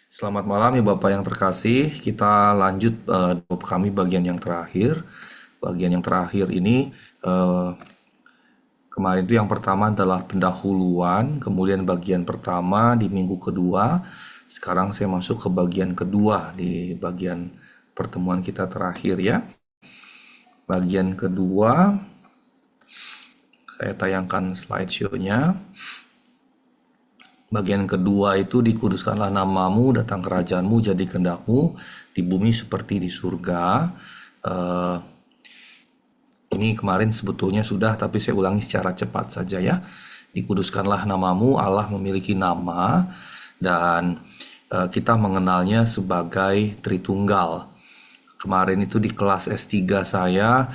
Selamat malam ya Bapak yang terkasih. Kita lanjut kami bagian yang terakhir. Bagian yang terakhir ini eh, kemarin itu yang pertama adalah pendahuluan, kemudian bagian pertama di minggu kedua. Sekarang saya masuk ke bagian kedua di bagian pertemuan kita terakhir ya. Bagian kedua, saya tayangkan slideshow-nya. Bagian kedua itu dikuduskanlah namamu, datang kerajaanmu, jadi kehendakmu di bumi seperti di surga. Eh, ini kemarin sebetulnya sudah, tapi saya ulangi secara cepat saja ya. Dikuduskanlah namamu, Allah memiliki nama dan kita mengenalnya sebagai Tritunggal. Kemarin itu di kelas S3 saya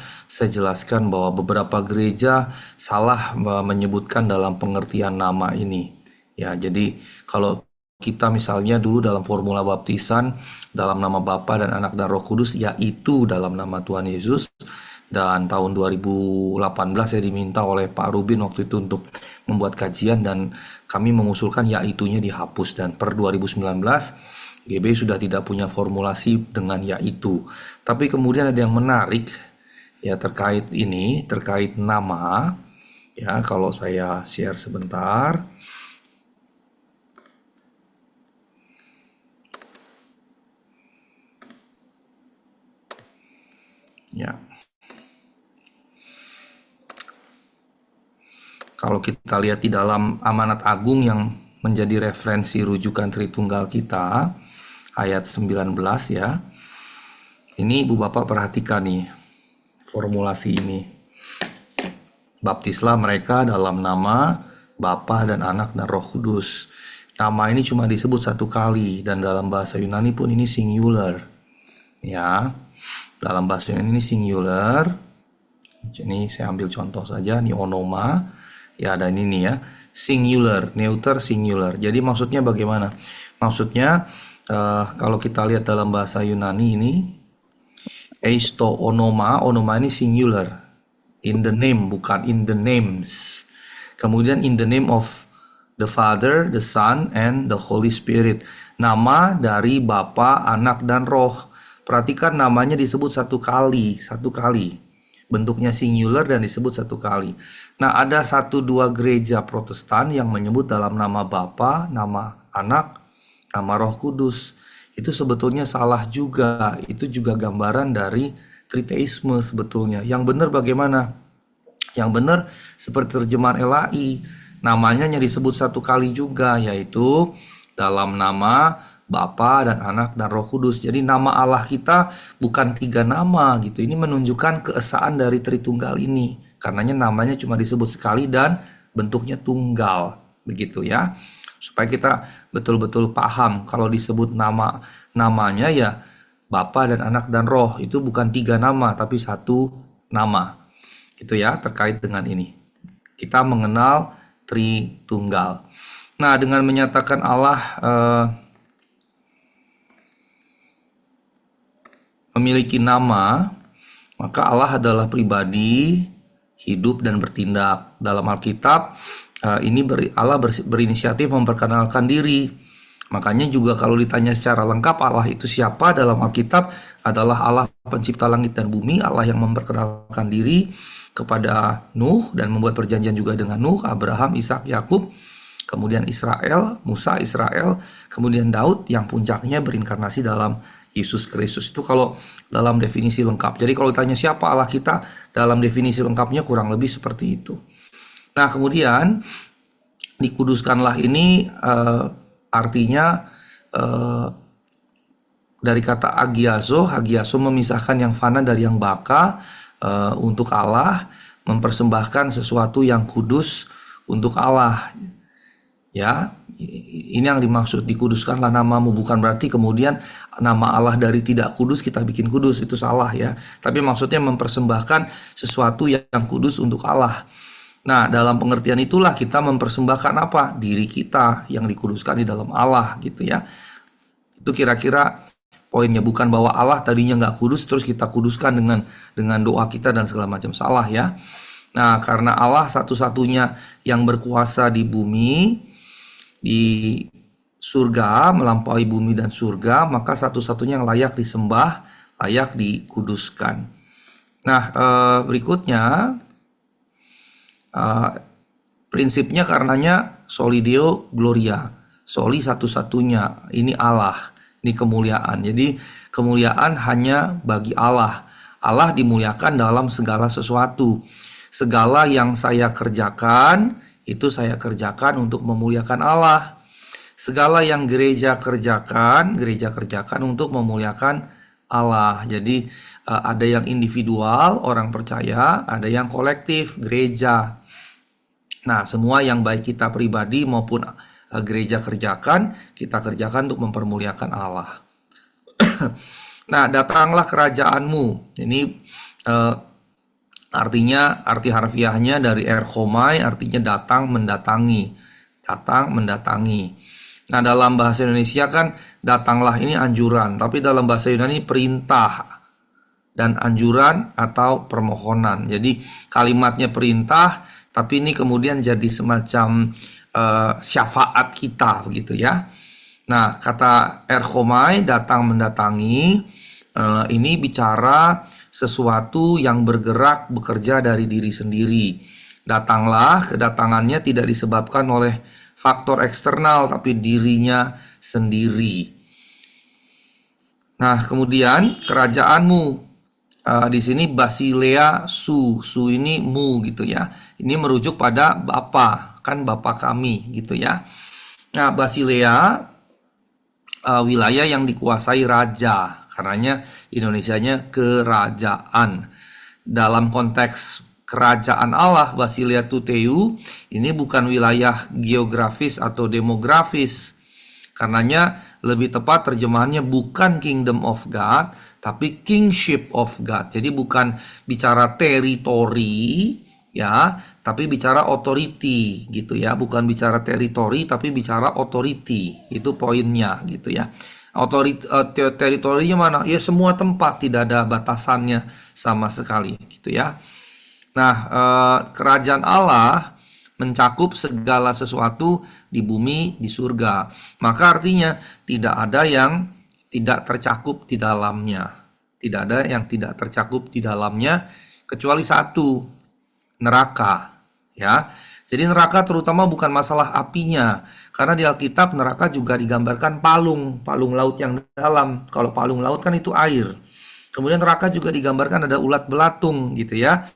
jelaskan bahwa beberapa gereja salah menyebutkan dalam pengertian nama ini. Ya, jadi kalau kita misalnya dulu dalam formula baptisan dalam nama Bapa dan Anak dan Roh Kudus, yaitu dalam nama Tuhan Yesus. Dan tahun 2018 saya diminta oleh Pak Rubin waktu itu untuk membuat kajian dan kami mengusulkan yaitunya dihapus, dan per 2019 GB sudah tidak punya formulasi dengan yaitu. Tapi kemudian ada yang menarik ya terkait ini, terkait nama. Ya, kalau saya share sebentar. Ya, kalau kita lihat di dalam amanat agung yang menjadi referensi rujukan Tritunggal kita, ayat 19 ya. Ini Ibu Bapak perhatikan nih, formulasi ini. Baptislah mereka dalam nama Bapa dan Anak dan Roh Kudus. Nama ini cuma disebut satu kali, dan dalam bahasa Yunani pun ini singular. Ya, dalam bahasa Yunani ini singular. Ini saya ambil contoh saja, ini onoma. Ya, ada ini nih ya, singular, neuter singular. Jadi maksudnya bagaimana? Maksudnya kalau kita lihat dalam bahasa Yunani ini, eisto onoma, onoma ini singular. In the name, bukan in the names. Kemudian in the name of the Father, the Son, and the Holy Spirit. Nama dari Bapa, Anak, dan Roh. Perhatikan namanya disebut satu kali, satu kali. Bentuknya singular dan disebut satu kali. Nah, ada satu dua gereja Protestan yang menyebut dalam nama Bapa, nama Anak, nama Roh Kudus. Itu sebetulnya salah juga. Itu juga gambaran dari triteisme sebetulnya. Yang benar bagaimana? Yang benar seperti terjemahan LAI, namanya hanya disebut satu kali juga, yaitu dalam nama Bapa dan Anak dan Roh Kudus. Jadi nama Allah kita bukan tiga nama gitu. Ini menunjukkan keesaan dari Tritunggal ini. Karenanya namanya cuma disebut sekali dan bentuknya tunggal. Begitu ya. Supaya kita betul-betul paham kalau disebut namanya ya Bapa dan Anak dan Roh, itu bukan tiga nama tapi satu nama. Itu ya terkait dengan ini. Kita mengenal Tritunggal. Nah, dengan menyatakan Allah memiliki nama, maka Allah adalah pribadi, hidup dan bertindak. Dalam Alkitab ini Allah berinisiatif memperkenalkan diri. Makanya juga kalau ditanya secara lengkap Allah itu siapa dalam Alkitab, adalah Allah pencipta langit dan bumi, Allah yang memperkenalkan diri kepada Nuh dan membuat perjanjian juga dengan Nuh, Abraham, Ishak, Yakub, kemudian Israel, Musa, Israel, kemudian Daud yang puncaknya berinkarnasi dalam Yesus Kristus. Itu kalau dalam definisi lengkap. Jadi kalau ditanya siapa Allah kita, dalam definisi lengkapnya kurang lebih seperti itu. Nah, kemudian dikuduskanlah ini artinya dari kata agiazo. Agiazo memisahkan yang fana dari yang baka untuk Allah, mempersembahkan sesuatu yang kudus untuk Allah. Ya, ini yang dimaksud dikuduskanlah namamu. Bukan berarti kemudian nama Allah dari tidak kudus kita bikin kudus, itu salah ya. Tapi maksudnya mempersembahkan sesuatu yang kudus untuk Allah. Nah, dalam pengertian itulah kita mempersembahkan apa? Diri kita yang dikuduskan di dalam Allah gitu ya. Itu kira-kira poinnya, bukan bahwa Allah tadinya nggak kudus terus kita kuduskan dengan doa kita dan segala macam, salah ya. Nah, karena Allah satu-satunya yang berkuasa di bumi, di surga, melampaui bumi dan surga, maka satu-satunya yang layak disembah, layak dikuduskan. Nah, berikutnya prinsipnya karenanya soli deo gloria. Soli satu-satunya, ini Allah, ini kemuliaan. Jadi kemuliaan hanya bagi Allah. Allah dimuliakan dalam segala sesuatu. Segala yang saya kerjakan, itu saya kerjakan untuk memuliakan Allah. Segala yang gereja kerjakan untuk memuliakan Allah. Jadi ada yang individual, orang percaya, ada yang kolektif, gereja. Nah, semua yang baik kita pribadi maupun gereja kerjakan, kita kerjakan untuk mempermuliakan Allah. Nah, datanglah kerajaanmu. Ini artinya, arti harfiahnya dari erchomai, artinya datang, mendatangi. Datang, mendatangi. Nah, dalam bahasa Indonesia kan datanglah ini anjuran, tapi dalam bahasa Yunani perintah dan anjuran atau permohonan. Jadi kalimatnya perintah, tapi ini kemudian jadi semacam syafaat kita begitu ya. Nah, kata erchomai, datang mendatangi, ini bicara sesuatu yang bergerak bekerja dari diri sendiri. Datanglah, kedatangannya tidak disebabkan oleh faktor eksternal tapi dirinya sendiri. Nah, kemudian kerajaanmu. Di sini Basilea su ini mu gitu ya. Ini merujuk pada Bapa, kan Bapa kami gitu ya. Nah, Basilea wilayah yang dikuasai raja, karenanya Indonesianya kerajaan. Dalam konteks kerajaan Allah, Basilea Tuteu, ini bukan wilayah geografis atau demografis. Karenanya lebih tepat terjemahannya bukan kingdom of God, tapi kingship of God. Jadi bukan bicara teritori ya, tapi bicara authority gitu ya. Bukan bicara teritori tapi bicara authority. Itu poinnya gitu ya. Teritorinya mana? Ya semua tempat, tidak ada batasannya sama sekali gitu ya. Nah, kerajaan Allah mencakup segala sesuatu di bumi, di surga. Maka artinya tidak ada yang tidak tercakup di dalamnya. Tidak ada yang tidak tercakup di dalamnya kecuali satu, neraka. Ya, jadi neraka terutama bukan masalah apinya, karena di Alkitab neraka juga digambarkan palung laut yang dalam. Kalau palung laut kan itu air. Kemudian neraka juga digambarkan ada ulat belatung gitu ya.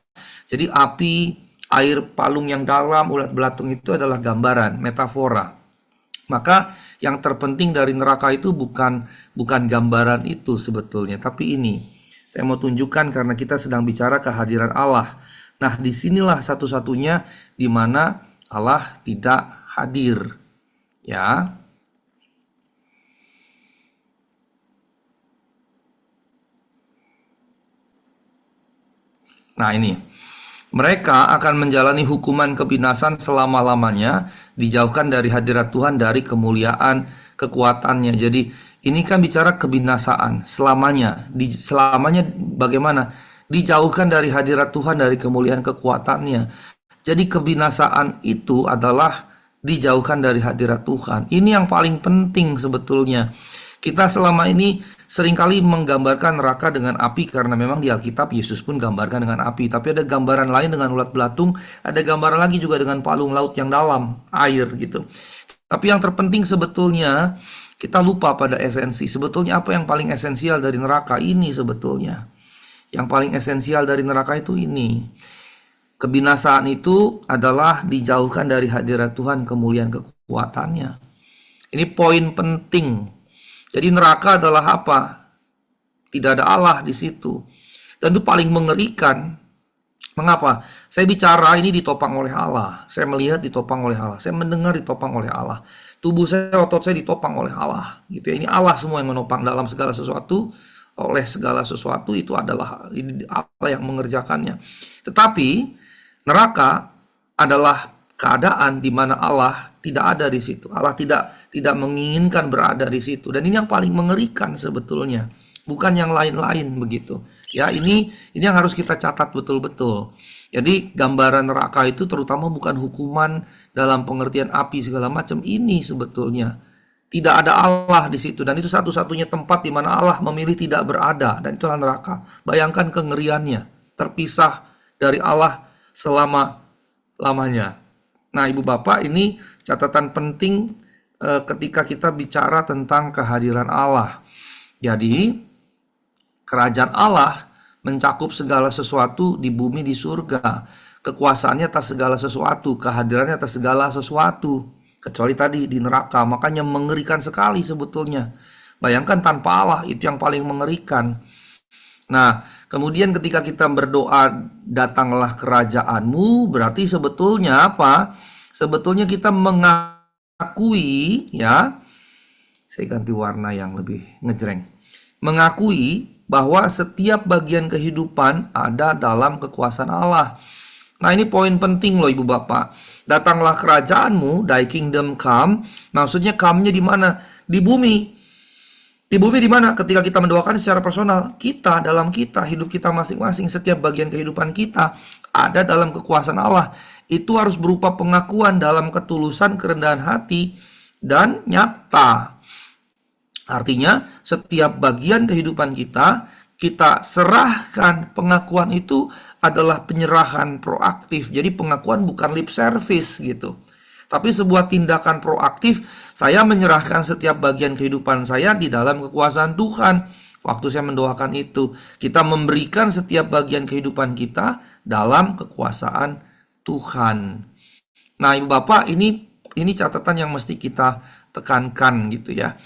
Jadi api, air, palung yang dalam, ulat belatung itu adalah gambaran, metafora. Maka yang terpenting dari neraka itu bukan gambaran itu sebetulnya, tapi ini. Saya mau tunjukkan karena kita sedang bicara kehadiran Allah. Nah, disinilah satu-satunya di mana Allah tidak hadir. Ya. Nah, ini. Mereka akan menjalani hukuman kebinasan selama-lamanya, dijauhkan dari hadirat Tuhan, dari kemuliaan kekuatannya. Jadi ini kan bicara kebinasaan selamanya. Selamanya bagaimana? Dijauhkan dari hadirat Tuhan, dari kemuliaan kekuatannya. Jadi kebinasaan itu adalah dijauhkan dari hadirat Tuhan. Ini yang paling penting sebetulnya. Kita selama ini seringkali menggambarkan neraka dengan api, karena memang di Alkitab Yesus pun gambarkan dengan api. Tapi ada gambaran lain dengan ulat belatung, ada gambaran lagi juga dengan palung laut yang dalam, air gitu. Tapi yang terpenting sebetulnya kita lupa pada esensi. Sebetulnya apa yang paling esensial dari neraka ini sebetulnya? Yang paling esensial dari neraka itu ini. Kebinasaan itu adalah dijauhkan dari hadirat Tuhan, kemuliaan kekuatannya. Ini poin penting. Jadi neraka adalah apa? Tidak ada Allah di situ. Dan itu paling mengerikan. Mengapa? Saya bicara ini ditopang oleh Allah. Saya melihat ditopang oleh Allah. Saya mendengar ditopang oleh Allah. Tubuh saya, otot saya ditopang oleh Allah. Gitu ya. Ini Allah semua yang menopang dalam segala sesuatu. Oleh segala sesuatu itu adalah Allah yang mengerjakannya. Tetapi neraka adalah keadaan di mana Allah tidak ada di situ. Allah tidak menginginkan berada di situ. Dan ini yang paling mengerikan sebetulnya, bukan yang lain-lain begitu. Ya, ini yang harus kita catat betul-betul. Jadi gambaran neraka itu terutama bukan hukuman dalam pengertian api segala macam ini sebetulnya. Tidak ada Allah di situ, dan itu satu-satunya tempat di mana Allah memilih tidak berada, dan itulah neraka. Bayangkan kengeriannya, terpisah dari Allah selama-lamanya. Nah, Ibu Bapak, ini catatan penting ketika kita bicara tentang kehadiran Allah. Jadi, kerajaan Allah mencakup segala sesuatu di bumi, di surga. Kekuasaannya atas segala sesuatu, kehadirannya atas segala sesuatu. Kecuali tadi di neraka, makanya mengerikan sekali sebetulnya. Bayangkan tanpa Allah, itu yang paling mengerikan. Nah, kemudian ketika kita berdoa, datanglah kerajaanmu, berarti sebetulnya apa? Sebetulnya kita mengakui, ya, saya ganti warna yang lebih ngejreng. Mengakui bahwa setiap bagian kehidupan ada dalam kekuasaan Allah. Nah, ini poin penting loh Ibu Bapak. Datanglah kerajaanmu, thy kingdom come. Maksudnya come-nya di mana? Di bumi. Di bumi di mana? Ketika kita mendoakan secara personal, kita dalam kita, hidup kita masing-masing, setiap bagian kehidupan kita ada dalam kekuasaan Allah. Itu harus berupa pengakuan dalam ketulusan, kerendahan hati, dan nyata. Artinya, setiap bagian kehidupan kita serahkan. Pengakuan itu adalah penyerahan proaktif. Jadi pengakuan bukan lip service gitu, tapi sebuah tindakan proaktif. Saya menyerahkan setiap bagian kehidupan saya di dalam kekuasaan Tuhan. Waktu saya mendoakan itu, kita memberikan setiap bagian kehidupan kita dalam kekuasaan Tuhan. Nah, Ibu Bapak, ini catatan yang mesti kita tekankan gitu ya.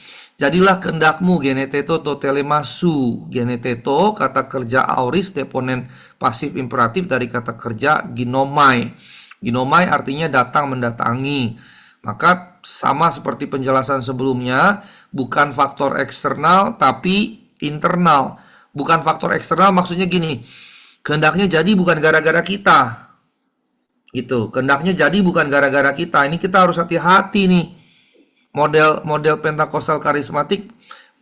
Jadilah kehendakmu, geneteto to telemasu. Geneteto kata kerja aorist, deponen pasif imperatif dari kata kerja ginomai. Ginomai artinya datang, mendatangi. Maka sama seperti penjelasan sebelumnya, bukan faktor eksternal tapi internal. Bukan faktor eksternal maksudnya gini, kehendaknya jadi bukan gara-gara kita. Gitu, kehendaknya jadi bukan gara-gara kita. Ini kita harus hati-hati nih. Model Pentakostal karismatik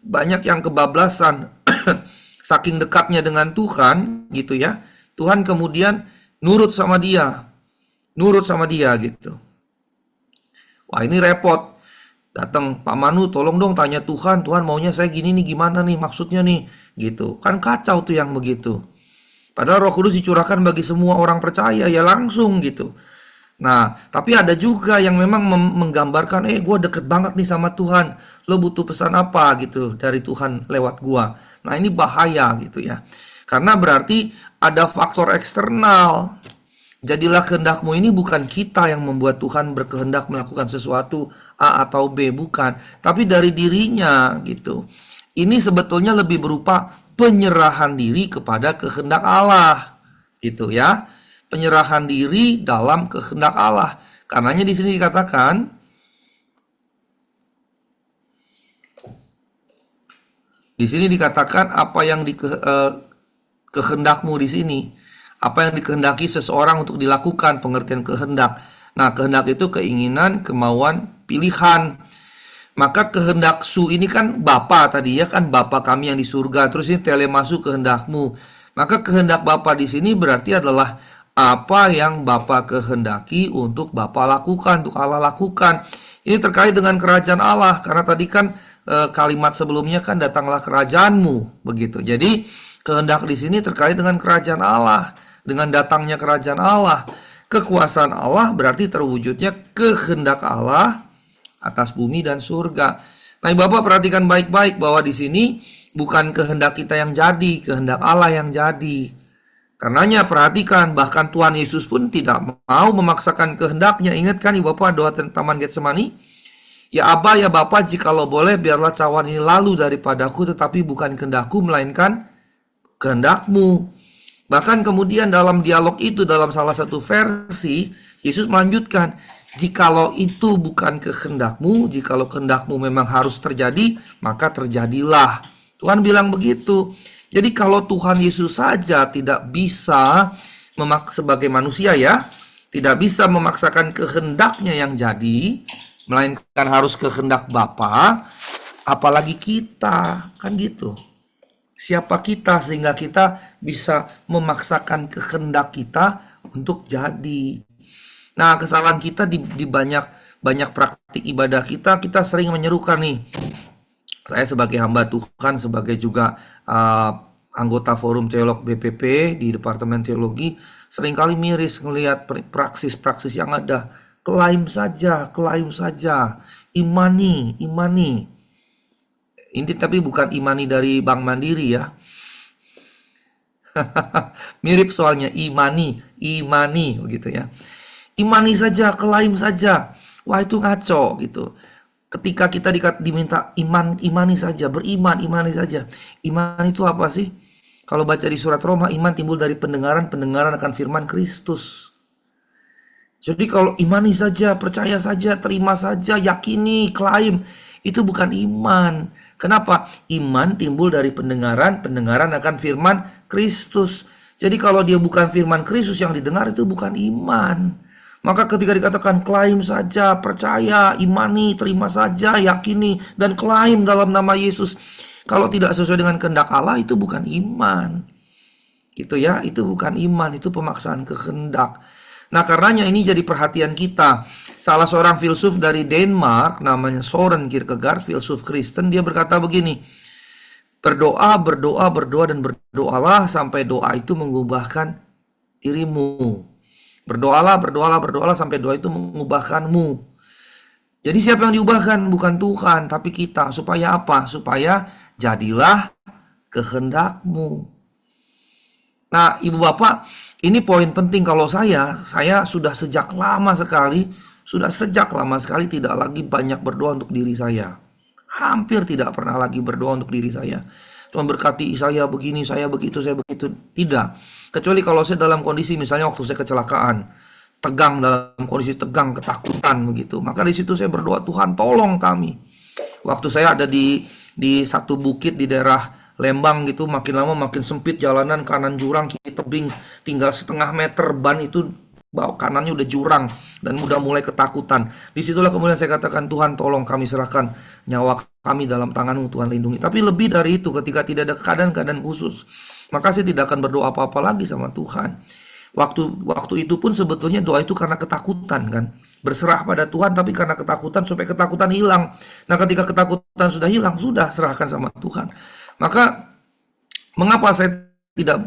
banyak yang kebablasan. Saking dekatnya dengan Tuhan gitu ya, Tuhan kemudian nurut sama dia gitu. Wah, ini repot. Datang Pak Manu, tolong dong tanya Tuhan maunya saya gini nih, gimana nih maksudnya nih gitu. Kan kacau tuh yang begitu. Padahal Roh Kudus dicurahkan bagi semua orang percaya, ya langsung gitu. Nah, tapi ada juga yang memang menggambarkan, gue deket banget nih sama Tuhan, lo butuh pesan apa gitu dari Tuhan lewat gua. Nah, ini bahaya gitu ya. Karena berarti ada faktor eksternal. Jadilah kehendakmu ini bukan kita yang membuat Tuhan berkehendak melakukan sesuatu A atau B, bukan. Tapi dari dirinya gitu. Ini sebetulnya lebih berupa penyerahan diri kepada kehendak Allah. Gitu ya. Penyerahan diri dalam kehendak Allah. Karenanya di sini dikatakan, apa yang kehendakmu di sini, apa yang dikehendaki seseorang untuk dilakukan, pengertian kehendak. Nah, kehendak itu keinginan, kemauan, pilihan. Maka kehendak su ini kan Bapa tadi ya, kan Bapa kami yang di surga. Terus ini telemasu kehendakmu. Maka kehendak Bapa di sini berarti adalah apa yang Bapa kehendaki untuk Bapa lakukan, untuk Allah lakukan. Ini terkait dengan kerajaan Allah, karena tadi kan kalimat sebelumnya kan datanglah kerajaanmu, begitu. Jadi kehendak di sini terkait dengan kerajaan Allah, dengan datangnya kerajaan Allah. Kekuasaan Allah berarti terwujudnya kehendak Allah atas bumi dan surga. Nah, Bapak perhatikan baik-baik bahwa di sini bukan kehendak kita yang jadi, kehendak Allah yang jadi. Karenanya perhatikan, bahkan Tuhan Yesus pun tidak mau memaksakan kehendaknya. Ingat kan Ibu Bapak doa Taman Getsemani? Ya Aba, ya Bapa, jikalau boleh biarlah cawan ini lalu daripadaku, tetapi bukan kehendakku melainkan kehendakmu. Bahkan kemudian dalam dialog itu, dalam salah satu versi, Yesus melanjutkan, jikalau itu bukan kehendakmu, jikalau kehendakmu memang harus terjadi, maka terjadilah. Tuhan bilang begitu. Jadi kalau Tuhan Yesus saja tidak bisa sebagai manusia ya, tidak bisa memaksakan kehendaknya yang jadi, melainkan harus kehendak Bapa, apalagi kita, kan gitu. Siapa kita sehingga kita bisa memaksakan kehendak kita untuk jadi. Nah, kesalahan kita di banyak banyak praktik ibadah kita sering menyerukan nih. Saya sebagai hamba Tuhan, sebagai juga anggota Forum Teolog BPP di Departemen Teologi, seringkali miris ngelihat praksis-praksis yang ada. Klaim saja, imani. Ini tapi bukan imani dari Bank Mandiri ya. Mirip soalnya imani begitu ya. Imani saja, klaim saja. Wah, itu ngaco gitu. Ketika kita diminta imani saja, beriman, imani saja. Iman itu apa sih? Kalau baca di surat Roma, iman timbul dari pendengaran akan firman Kristus. Jadi kalau imani saja, percaya saja, terima saja, yakini, klaim, itu bukan iman. Kenapa? Iman timbul dari pendengaran akan firman Kristus. Jadi kalau dia bukan firman Kristus yang didengar, itu bukan iman. Maka ketika dikatakan klaim saja, percaya, imani, terima saja, yakini, dan klaim dalam nama Yesus, kalau tidak sesuai dengan kehendak Allah, itu bukan iman. Gitu ya, itu bukan iman, itu pemaksaan kehendak. Nah, karenanya ini jadi perhatian kita. Salah seorang filsuf dari Denmark, namanya Søren Kierkegaard, filsuf Kristen, dia berkata begini, berdoa, dan berdoalah sampai doa itu mengubahkan dirimu. Berdoalah sampai doa itu mengubahkanmu. Jadi siapa yang diubahkan? Bukan Tuhan, tapi kita. Supaya apa? Supaya jadilah kehendakmu. Nah, Ibu Bapak, ini poin penting. Kalau saya sudah sejak lama sekali tidak lagi banyak berdoa untuk diri saya. Hampir tidak pernah lagi berdoa untuk diri saya. Tuhan berkati saya begini, saya begitu. Tidak. Kecuali kalau saya dalam kondisi misalnya waktu saya kecelakaan, dalam kondisi tegang, ketakutan begitu. Maka di situ saya berdoa, Tuhan tolong kami. Waktu saya ada di satu bukit di daerah Lembang gitu, makin lama makin sempit jalanan, kanan jurang, kiri tebing, tinggal setengah meter ban itu bawah kanannya udah jurang dan udah mulai ketakutan. Disitulah kemudian saya katakan, Tuhan tolong kami serahkan nyawa kami dalam tangan-Mu, Tuhan lindungi. Tapi lebih dari itu, ketika tidak ada keadaan-keadaan khusus, maka saya tidak akan berdoa apa-apa lagi sama Tuhan. Waktu itu pun sebetulnya doa itu karena ketakutan kan, berserah pada Tuhan, tapi karena ketakutan supaya ketakutan hilang. Nah, ketika ketakutan sudah hilang, sudah serahkan sama Tuhan. Maka mengapa saya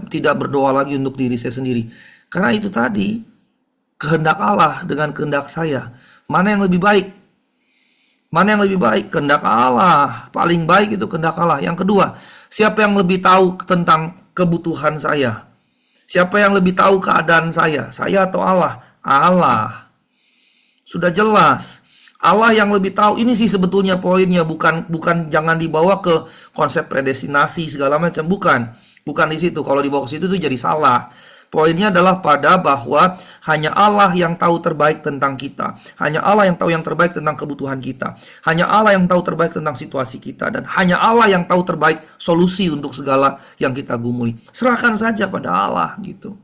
tidak berdoa lagi untuk diri saya sendiri? Karena itu tadi, kehendak Allah dengan kehendak saya, mana yang lebih baik? Mana yang lebih baik? Kehendak Allah. Paling baik itu kehendak Allah. Yang kedua, siapa yang lebih tahu tentang kebutuhan saya? Siapa yang lebih tahu keadaan saya? Saya atau Allah? Allah. Sudah jelas. Allah yang lebih tahu. Ini sih sebetulnya poinnya, bukan jangan dibawa ke konsep predestinasi segala macam, bukan di situ. Kalau dibawa ke situ itu jadi salah. Poinnya adalah pada bahwa hanya Allah yang tahu terbaik tentang kita. Hanya Allah yang tahu yang terbaik tentang kebutuhan kita. Hanya Allah yang tahu terbaik tentang situasi kita. Dan hanya Allah yang tahu terbaik solusi untuk segala yang kita gumuli. Serahkan saja pada Allah gitu.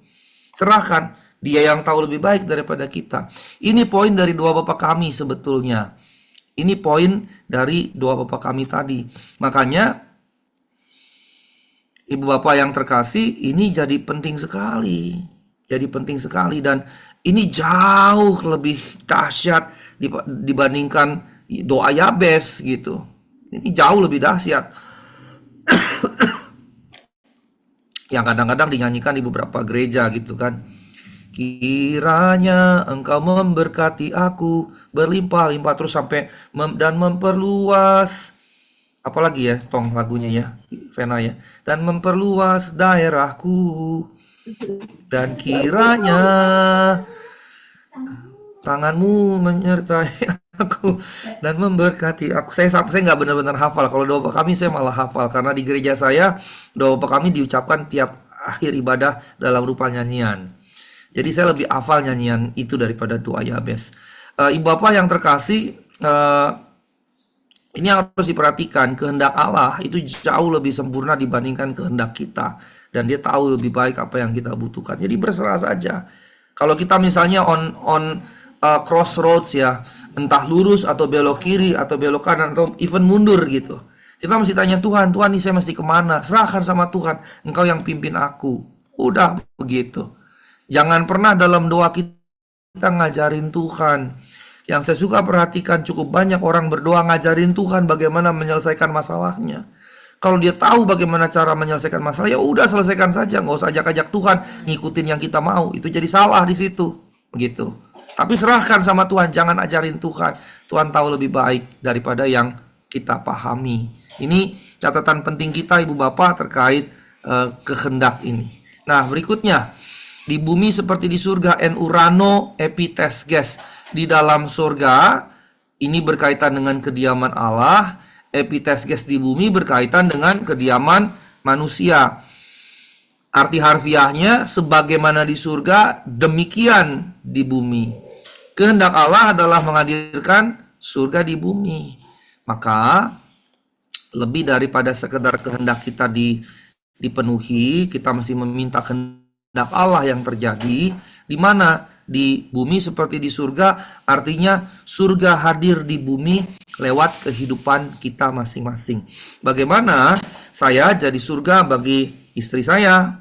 Serahkan. Dia yang tahu lebih baik daripada kita. Ini poin dari doa Bapa kami sebetulnya. Ini poin dari doa Bapa kami tadi. Makanya Ibu Bapak yang terkasih, ini jadi penting sekali. Dan ini jauh lebih dahsyat dibandingkan doa Yabes gitu. Ini jauh lebih dahsyat. Yang kadang-kadang dinyanyikan di beberapa gereja gitu kan. Kiranya Engkau memberkati aku berlimpah-limpah, terus sampai dan memperluas, apalagi ya tong lagunya ya Vena ya, dan memperluas daerahku, dan kiranya tanganmu menyertai aku dan memberkati aku. Saya nggak benar-benar hafal. Kalau doa kami saya malah hafal, karena di gereja saya doa kami diucapkan tiap akhir ibadah dalam rupa nyanyian. Jadi saya lebih hafal nyanyian itu daripada doa Yabes. Ibu Bapak yang terkasih, ini harus diperhatikan. Kehendak Allah itu jauh lebih sempurna dibandingkan kehendak kita. Dan dia tahu lebih baik apa yang kita butuhkan. Jadi berserah saja. Kalau kita misalnya on crossroads ya, entah lurus atau belok kiri atau belok kanan atau even mundur gitu, kita mesti tanya Tuhan ini saya mesti kemana? Serahkan sama Tuhan, Engkau yang pimpin aku. Udah begitu. Jangan pernah dalam doa kita ngajarin Tuhan. Yang saya suka perhatikan, cukup banyak orang berdoa ngajarin Tuhan bagaimana menyelesaikan masalahnya. Kalau dia tahu bagaimana cara menyelesaikan masalah, ya udah selesaikan saja, nggak usah ajak-ajak Tuhan ngikutin yang kita mau. Itu jadi salah di situ, begitu. Tapi serahkan sama Tuhan, jangan ajarin Tuhan. Tuhan tahu lebih baik daripada yang kita pahami. Ini catatan penting kita, Ibu Bapak, terkait kehendak ini. Nah, berikutnya, di bumi seperti di surga, en urano epitesges. Di dalam surga, ini berkaitan dengan kediaman Allah. Epitesges di bumi berkaitan dengan kediaman manusia. Arti harfiahnya, sebagaimana di surga, demikian di bumi. Kehendak Allah adalah menghadirkan surga di bumi. Maka, lebih daripada sekedar kehendak kita dipenuhi, kita mesti meminta kehendak Allah yang terjadi, di mana di bumi seperti di surga, artinya surga hadir di bumi lewat kehidupan kita masing-masing. Bagaimana saya jadi surga bagi istri saya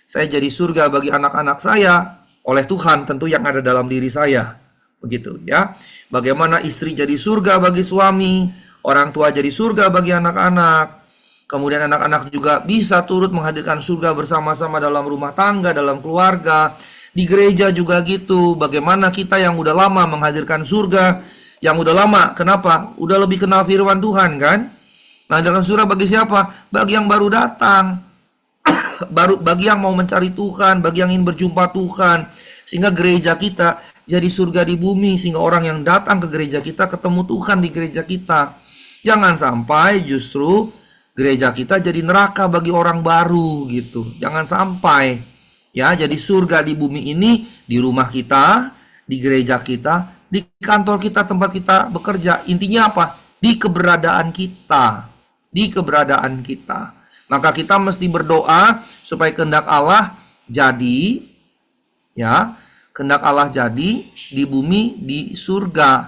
jadi surga bagi anak-anak saya, oleh Tuhan tentu yang ada dalam diri saya. Begitu ya. Bagaimana istri jadi surga bagi suami, orang tua jadi surga bagi anak-anak. Kemudian anak-anak juga bisa turut menghadirkan surga bersama-sama dalam rumah tangga, dalam keluarga. Di gereja juga gitu. Bagaimana kita yang udah lama menghadirkan surga, yang udah lama, kenapa? Udah lebih kenal firman Tuhan kan? Menghadirkan surga bagi siapa? Bagi yang baru datang. Bagi yang mau mencari Tuhan, bagi yang ingin berjumpa Tuhan. Sehingga gereja kita jadi surga di bumi, sehingga orang yang datang ke gereja kita ketemu Tuhan di gereja kita. Jangan sampai justru gereja kita jadi neraka bagi orang baru gitu. Jangan sampai. Ya, jadi surga di bumi ini, di rumah kita, di gereja kita, di kantor kita, tempat kita bekerja. Intinya apa? Di keberadaan kita. Di keberadaan kita. Maka kita mesti berdoa supaya kehendak Allah jadi, ya, kehendak Allah jadi di bumi, di surga.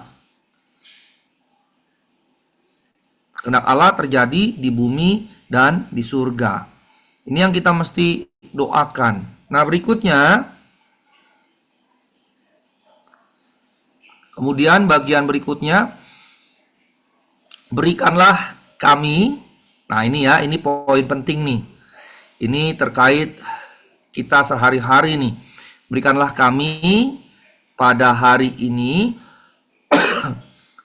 Kehendak Allah terjadi di bumi dan di surga. Ini yang kita mesti doakan. Nah, berikutnya, kemudian bagian berikutnya, berikanlah kami. Nah, ini ya, ini poin penting nih. Ini terkait kita sehari-hari nih. Berikanlah kami pada hari ini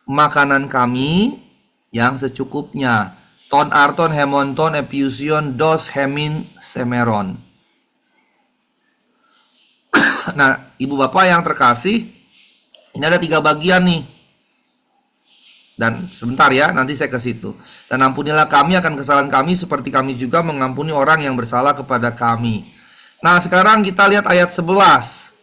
makanan kami yang secukupnya. Ton arton hemonton epiusion dos hemin semeron. Nah, Ibu Bapak yang terkasih, ini ada 3 bagian nih. Dan sebentar ya, nanti saya ke situ. Dan ampunilah kami akan kesalahan kami seperti kami juga mengampuni orang yang bersalah kepada kami. Nah, sekarang kita lihat ayat 11.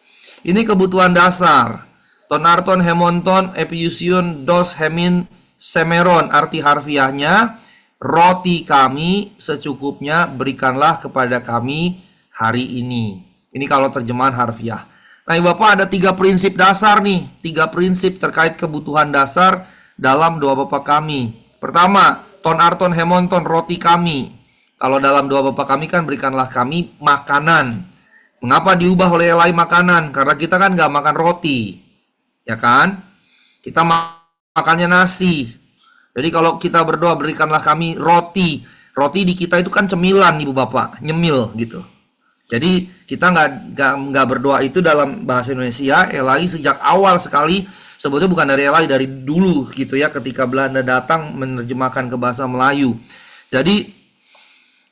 Ini kebutuhan dasar. Ton arton hemonton epiusion dos hemin semeron. Arti harfiahnya, roti kami secukupnya berikanlah kepada kami hari ini. Ini kalau terjemahan harfiah. Nah, Ibu Bapak, ada 3 prinsip dasar nih. 3 prinsip terkait kebutuhan dasar dalam doa Bapa kami. Pertama, ton arton hemonton, roti kami. Kalau dalam doa Bapa kami kan berikanlah kami makanan. Mengapa diubah oleh lain makanan? Karena kita kan nggak makan roti. Ya kan? Kita makannya nasi. Jadi kalau kita berdoa berikanlah kami roti. Roti di kita itu kan cemilan, Ibu Bapak. Nyemil gitu. Jadi kita nggak berdoa itu dalam bahasa Indonesia. Elai sejak awal sekali, sebetulnya bukan dari Elai, dari dulu gitu ya, ketika Belanda datang menerjemahkan ke bahasa Melayu. Jadi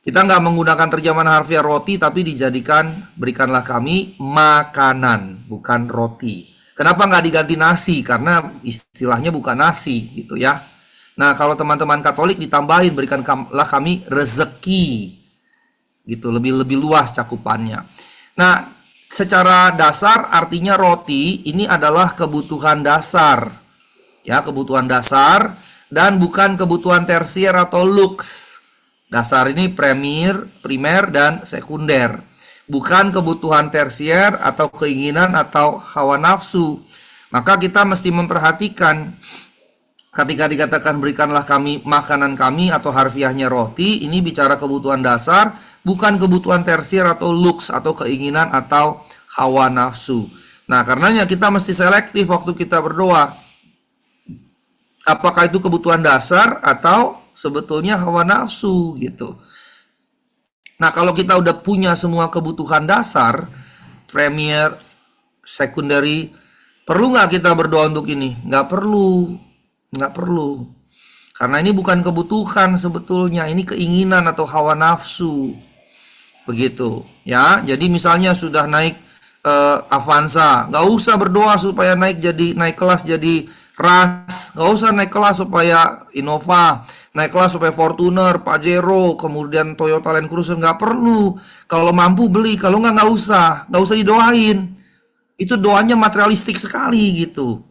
kita nggak menggunakan terjemahan harfiah roti, tapi dijadikan berikanlah kami makanan, bukan roti. Kenapa nggak diganti nasi? Karena istilahnya bukan nasi gitu ya. Nah, kalau teman-teman Katolik ditambahin berikanlah kami rezeki. Gitu, lebih luas cakupannya. Nah, secara dasar artinya roti ini adalah kebutuhan dasar. Ya, kebutuhan dasar dan bukan kebutuhan tersier atau lux. Dasar ini primer dan sekunder. Bukan kebutuhan tersier atau keinginan atau hawa nafsu. Maka kita mesti memperhatikan ketika dikatakan berikanlah kami makanan kami atau harfiahnya roti, ini bicara kebutuhan dasar, bukan kebutuhan tersier atau lux atau keinginan atau hawa nafsu. Nah, karenanya kita mesti selektif waktu kita berdoa. Apakah itu kebutuhan dasar atau sebetulnya hawa nafsu gitu. Nah, kalau kita udah punya semua kebutuhan dasar, premier, secondary, perlu nggak kita berdoa untuk ini? Nggak perlu, nggak perlu. Karena ini bukan kebutuhan sebetulnya, ini keinginan atau hawa nafsu, begitu ya. Jadi misalnya sudah naik Avanza, nggak usah berdoa supaya naik kelas jadi Ras, nggak usah naik kelas supaya Innova, naik kelas supaya Fortuner, Pajero, kemudian Toyota Land Cruiser, nggak perlu. Kalau mampu beli, kalau nggak usah didoain. Itu doanya materialistik sekali gitu.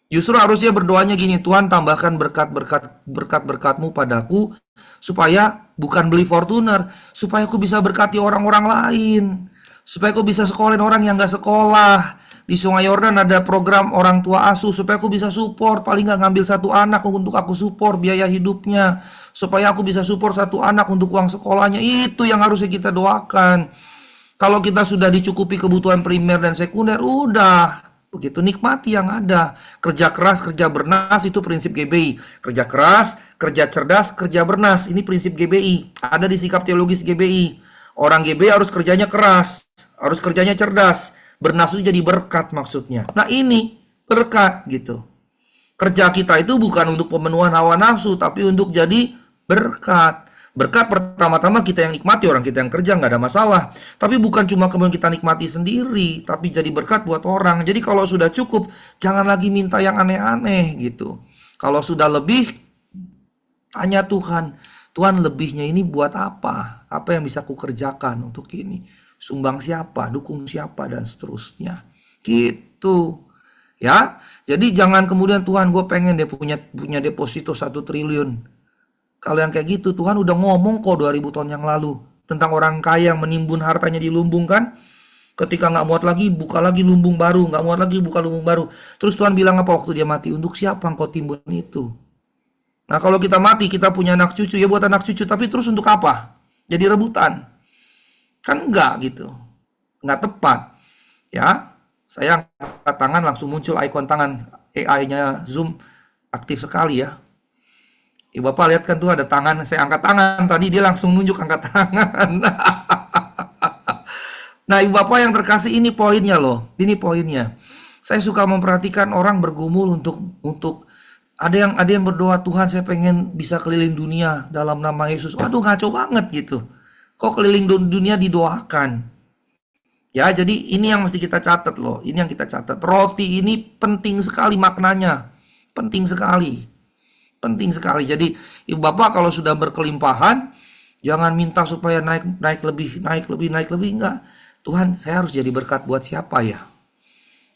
Justru harusnya berdoanya gini, Tuhan tambahkan berkat-berkatmu padaku, supaya bukan beli Fortuner, supaya aku bisa berkati orang-orang lain, supaya aku bisa sekolahin orang yang gak sekolah. Di Sungai Yordan ada program orang tua asuh, supaya aku bisa support, paling gak ngambil satu anak untuk aku support biaya hidupnya, supaya aku bisa support satu anak untuk uang sekolahnya. Itu yang harusnya kita doakan. Kalau kita sudah dicukupi kebutuhan primer dan sekunder, udah begitu, nikmati yang ada. Kerja keras, kerja bernas, itu prinsip GBI. Kerja keras, kerja cerdas, kerja bernas, ini prinsip GBI. Ada di sikap teologis GBI. Orang GBI harus kerjanya keras, harus kerjanya cerdas. Bernas itu jadi berkat maksudnya. Nah, ini berkat gitu. Kerja kita itu bukan untuk pemenuhan hawa nafsu, tapi untuk jadi berkat. Berkat pertama-tama kita yang nikmati, orang kita yang kerja nggak ada masalah. Tapi bukan cuma kemudian kita nikmati sendiri, tapi jadi berkat buat orang. Jadi kalau sudah cukup, jangan lagi minta yang aneh-aneh gitu. Kalau sudah lebih, tanya Tuhan, Tuhan lebihnya ini buat apa? Apa yang bisa aku kerjakan untuk ini? Sumbang siapa, dukung siapa, dan seterusnya. Gitu. Ya, jadi jangan kemudian Tuhan gue pengen deh punya deposito 1 triliun. Kalau yang kayak gitu, Tuhan udah ngomong kok 2000 tahun yang lalu tentang orang kaya yang menimbun hartanya di lumbung kan. Ketika nggak muat lagi, buka lagi lumbung baru, nggak muat lagi, buka lumbung baru. Terus Tuhan bilang apa waktu dia mati? Untuk siapa engkau timbun itu? Nah, kalau kita mati, kita punya anak cucu, ya buat anak cucu, tapi terus untuk apa? Jadi rebutan. Kan enggak gitu. Nggak tepat. Ya, saya angkat tangan, langsung muncul ikon tangan. AI-nya Zoom aktif sekali ya. Ibu Bapak lihat kan tuh ada tangan, saya angkat tangan, tadi dia langsung nunjuk angkat tangan. Nah, Ibu Bapak yang terkasih, ini poinnya loh, ini poinnya. Saya suka memperhatikan orang bergumul untuk ada yang berdoa, Tuhan saya pengen bisa keliling dunia dalam nama Yesus. Waduh, ngaco banget gitu. Kok keliling dunia didoakan? Ya, jadi ini yang mesti kita catat loh, ini yang kita catat. Roti ini penting sekali maknanya, penting sekali. Penting sekali. Jadi Ibu Bapak kalau sudah berkelimpahan, jangan minta supaya naik lebih, enggak. Tuhan, saya harus jadi berkat buat siapa ya?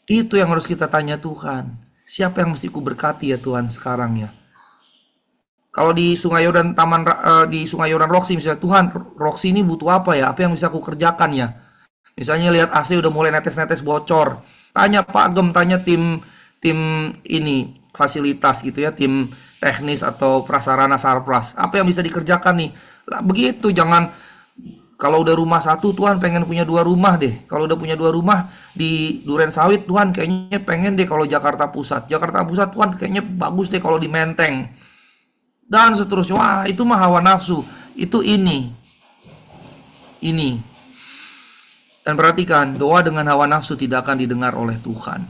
Itu yang harus kita tanya Tuhan. Siapa yang mesti ku berkati ya Tuhan sekarang ya? Kalau di Sungai Yordan di Sungai Yordan Roxy misalnya, Tuhan, Roxy ini butuh apa ya? Apa yang bisa ku kerjakan ya? Misalnya lihat AC udah mulai netes-netes bocor. Tanya Pak Gem, tanya tim ini fasilitas gitu ya, tim teknis atau prasarana sarpras, apa yang bisa dikerjakan nih lah, begitu. Jangan kalau udah rumah satu, Tuhan pengen punya 2 rumah deh. Kalau udah punya 2 rumah di Duren Sawit, Tuhan kayaknya pengen deh kalau Jakarta Pusat, Tuhan kayaknya bagus deh kalau di Menteng, dan seterusnya. Wah, itu mah hawa nafsu. Itu ini dan perhatikan, doa dengan hawa nafsu tidak akan didengar oleh Tuhan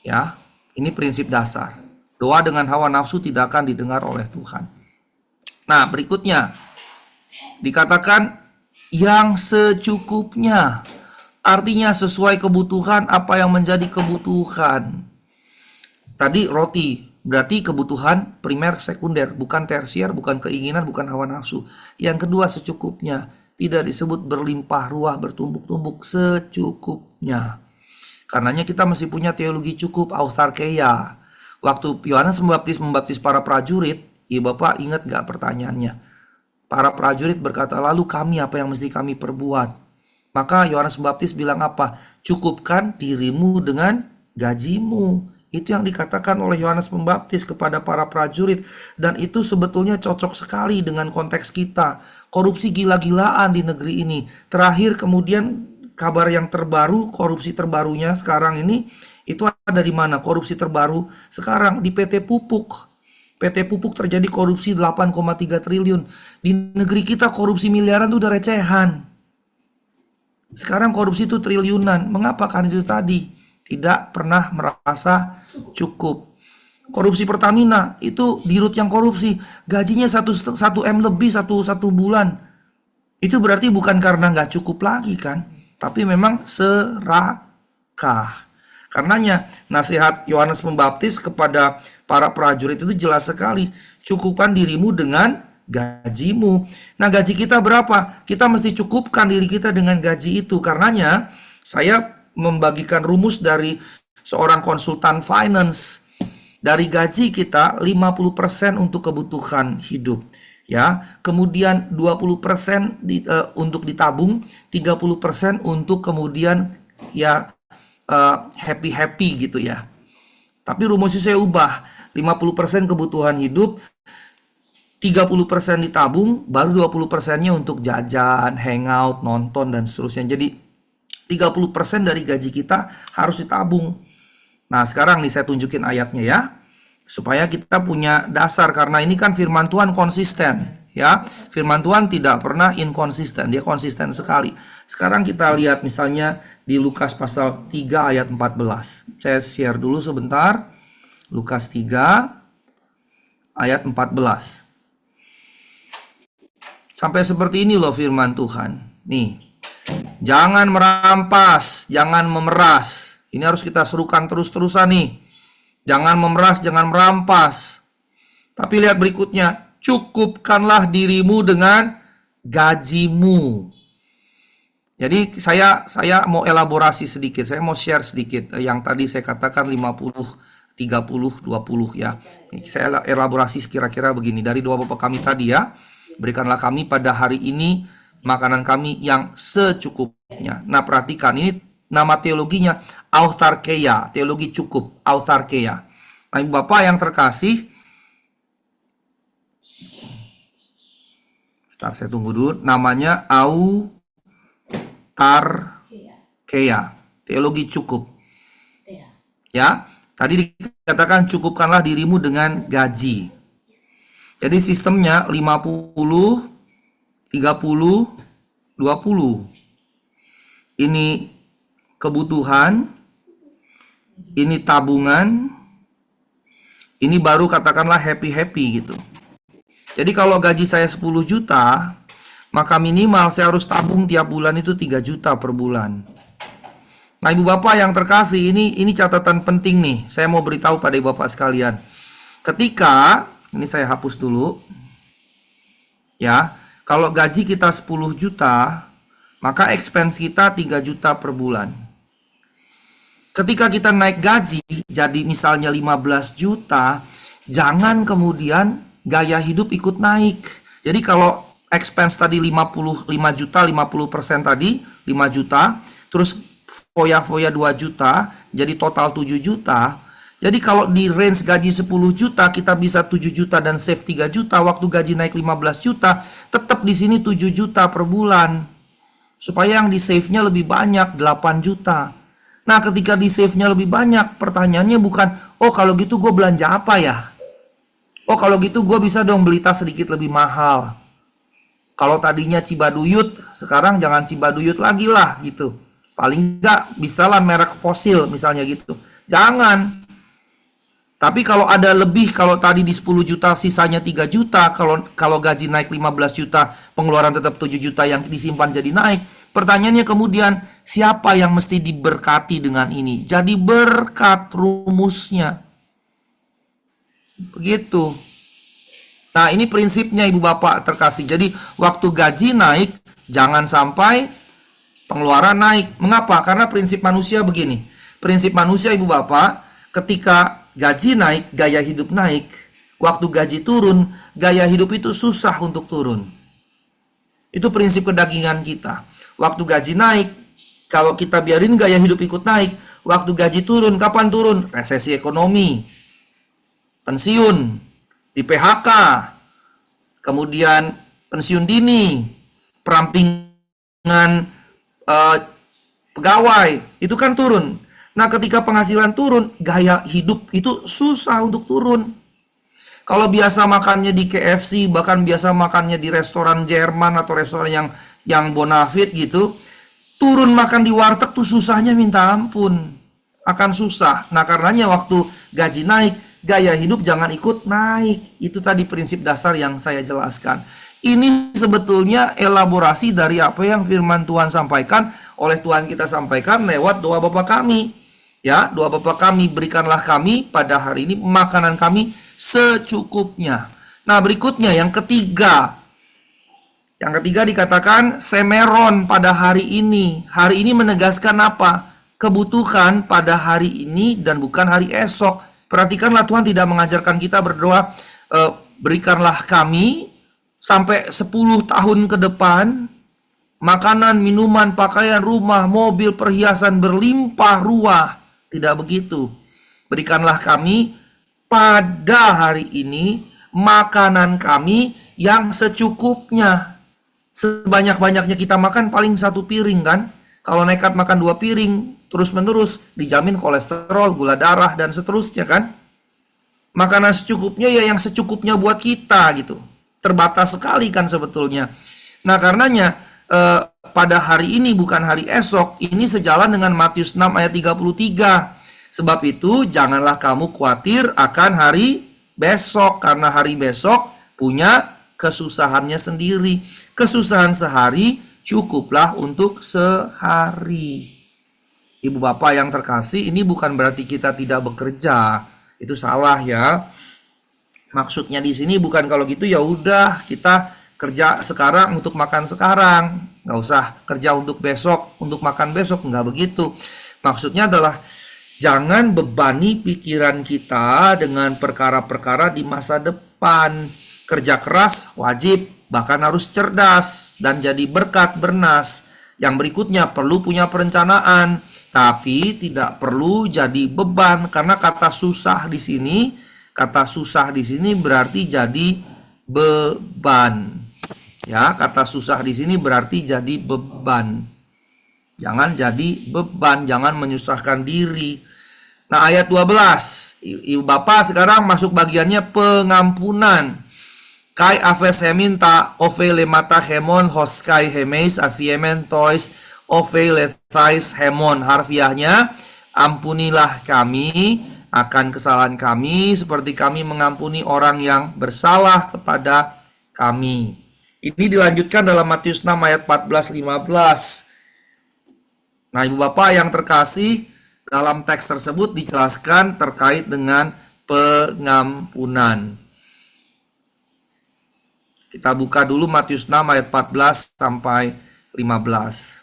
ya. Ini prinsip dasar. Doa dengan hawa nafsu tidak akan didengar oleh Tuhan. Nah, berikutnya dikatakan yang secukupnya. Artinya sesuai kebutuhan, apa yang menjadi kebutuhan. Tadi roti, berarti kebutuhan primer, sekunder, bukan tersier, bukan keinginan, bukan hawa nafsu. Yang kedua secukupnya. Tidak disebut berlimpah ruah, bertumbuk-tumbuk, secukupnya. Karenanya kita mesti punya teologi cukup, autarkeia. Waktu Yohanes membaptis para prajurit, Ibu Bapak ingat gak pertanyaannya? Para prajurit berkata, lalu kami apa yang mesti kami perbuat? Maka Yohanes Pembaptis bilang apa? Cukupkan dirimu dengan gajimu. Itu yang dikatakan oleh Yohanes Pembaptis kepada para prajurit. Dan itu sebetulnya cocok sekali dengan konteks kita. Korupsi gila-gilaan di negeri ini. Terakhir kemudian kabar yang terbaru, korupsi terbarunya sekarang ini, itu ada di mana? Korupsi terbaru sekarang di PT Pupuk. PT Pupuk terjadi korupsi 8,3 triliun. Di negeri kita korupsi miliaran itu udah recehan. Sekarang korupsi itu triliunan. Mengapa? Karena itu tadi tidak pernah merasa cukup. Korupsi Pertamina itu dirut yang korupsi, gajinya 1 M lebih satu bulan. Itu berarti bukan karena nggak cukup lagi kan, tapi memang serakah. Karenanya nasihat Yohanes Pembaptis kepada para prajurit itu jelas sekali. Cukupkan dirimu dengan gajimu. Nah, gaji kita berapa? Kita mesti cukupkan diri kita dengan gaji itu. Karenanya saya membagikan rumus dari seorang konsultan finance. Dari gaji kita 50% untuk kebutuhan hidup. Ya, kemudian 20% untuk ditabung, 30% untuk kemudian ya happy gitu ya. Tapi rumusnya saya ubah, 50% kebutuhan hidup, 30% ditabung, baru 20%-nya untuk jajan, hangout, nonton dan seterusnya. Jadi 30% dari gaji kita harus ditabung. Nah, sekarang nih saya tunjukin ayatnya ya, supaya kita punya dasar, karena ini kan firman Tuhan konsisten. Ya, firman Tuhan tidak pernah inkonsisten, dia konsisten sekali. Sekarang kita lihat misalnya di Lukas pasal 3 ayat 14. Saya share dulu sebentar. Lukas 3 ayat 14. Sampai seperti ini loh firman Tuhan. Nih, jangan merampas, jangan memeras. Ini harus kita serukan terus-terusan nih. Jangan memeras, jangan merampas. Tapi lihat berikutnya, cukupkanlah dirimu dengan gajimu. Jadi saya mau elaborasi sedikit, saya mau share sedikit yang tadi saya katakan 50, 30, 20 ya. Saya elaborasi kira-kira begini, dari doa Bapa kami tadi ya. Berikanlah kami pada hari ini makanan kami yang secukupnya. Nah, perhatikan, ini nama teologinya autarkeia, teologi cukup, autarkeia. Nah, Ibu Bapak yang terkasih, sebentar saya tunggu dulu, namanya autarkeia, teologi cukup. Ya, tadi dikatakan cukupkanlah dirimu dengan gaji. Jadi sistemnya 50, 30, 20. Ini kebutuhan, ini tabungan, ini baru katakanlah happy gitu. Jadi kalau gaji saya 10 juta, maka minimal saya harus tabung tiap bulan itu 3 juta per bulan. Nah, Ibu Bapak yang terkasih, ini catatan penting nih. Saya mau beritahu pada Ibu Bapak sekalian. Ketika, ini saya hapus dulu. Ya, kalau gaji kita 10 juta, maka expense kita 3 juta per bulan. Ketika kita naik gaji, jadi misalnya 15 juta, jangan kemudian gaya hidup ikut naik. Jadi kalau expense tadi 5 juta, 50% tadi 5 juta, terus foya-foya 2 juta, jadi total 7 juta. Jadi kalau di range gaji 10 juta, kita bisa 7 juta dan save 3 juta. Waktu gaji naik 15 juta, tetap di sini 7 juta per bulan. Supaya yang di save-nya lebih banyak, 8 juta. Nah, ketika di save-nya lebih banyak, pertanyaannya bukan, oh kalau gitu gue belanja apa ya? Oh kalau gitu gue bisa dong beli tas sedikit lebih mahal. Kalau tadinya Cibaduyut, sekarang jangan Cibaduyut lagi lah gitu. Paling enggak bisalah merek fosil misalnya gitu. Jangan. Tapi kalau ada lebih, kalau tadi di 10 juta sisanya 3 juta, kalau gaji naik 15 juta, pengeluaran tetap 7 juta yang disimpan jadi naik. Pertanyaannya kemudian, siapa yang mesti diberkati dengan ini? Jadi berkat rumusnya. Begitu. Nah, ini prinsipnya Ibu Bapak terkasih. Jadi waktu gaji naik, jangan sampai pengeluaran naik. Mengapa? Karena prinsip manusia begini. Prinsip manusia Ibu Bapak, ketika gaji naik, gaya hidup naik. Waktu gaji turun, gaya hidup itu susah untuk turun. Itu prinsip kedagingan kita. Waktu gaji naik, kalau kita biarin gaya hidup ikut naik. Waktu gaji turun, kapan turun? Resesi ekonomi, pensiun, di PHK, kemudian pensiun dini, perampingan pegawai, itu kan turun. Nah, ketika penghasilan turun, gaya hidup itu susah untuk turun. Kalau biasa makannya di KFC, bahkan biasa makannya di restoran Jerman atau restoran yang bonafit gitu, turun makan di warteg tuh susahnya minta ampun. Akan susah. Nah, karenanya waktu gaji naik, gaya hidup jangan ikut naik. Itu tadi prinsip dasar yang saya jelaskan. Ini sebetulnya elaborasi dari apa yang firman Tuhan sampaikan, oleh Tuhan kita sampaikan lewat doa Bapa kami. Ya, doa Bapa kami, berikanlah kami pada hari ini makanan kami secukupnya. Nah, berikutnya yang ketiga. Yang ketiga dikatakan semeron pada hari ini. Hari ini menegaskan apa? Kebutuhan pada hari ini dan bukan hari esok. Perhatikanlah, Tuhan tidak mengajarkan kita berdoa, berikanlah kami sampai 10 tahun ke depan, makanan, minuman, pakaian, rumah, mobil, perhiasan berlimpah ruah. Tidak begitu. Berikanlah kami pada hari ini makanan kami yang secukupnya. Sebanyak-banyaknya kita makan paling 1 piring kan. Kalau nekat makan 2 piring terus-menerus, dijamin kolesterol, gula darah, dan seterusnya kan. Makanan secukupnya ya yang secukupnya buat kita gitu. Terbatas sekali kan sebetulnya. Nah, karenanya pada hari ini bukan hari esok. Ini sejalan dengan Matius 6 ayat 33. Sebab itu janganlah kamu khawatir akan hari besok, karena hari besok punya kesusahannya sendiri. Kesusahan sehari cukuplah untuk sehari. Ibu bapak yang terkasih, ini bukan berarti kita tidak bekerja. Itu salah ya. Maksudnya di sini bukan kalau gitu ya udah kita kerja sekarang untuk makan sekarang, nggak usah kerja untuk besok untuk makan besok, nggak begitu. Maksudnya adalah jangan bebani pikiran kita dengan perkara-perkara di masa depan. Kerja keras wajib, bahkan harus cerdas dan jadi berkat bernas. Yang berikutnya perlu punya perencanaan, tapi tidak perlu jadi beban, karena kata susah di sini berarti jadi beban. Ya, kata susah di sini berarti jadi beban. Jangan jadi beban, jangan menyusahkan diri. Nah, ayat 12. Ibu bapak sekarang masuk bagiannya pengampunan. Kai aves heminta ove lemata hemon hoskai hemeis aviemen tois ove letais hemon. Harfiahnya, ampunilah kami akan kesalahan kami seperti kami mengampuni orang yang bersalah kepada kami. Ini dilanjutkan dalam Matius 6 ayat 14-15. Nah, ibu bapak yang terkasih, dalam teks tersebut dijelaskan terkait dengan pengampunan. Kita buka dulu Matius 6 ayat 14 sampai 15.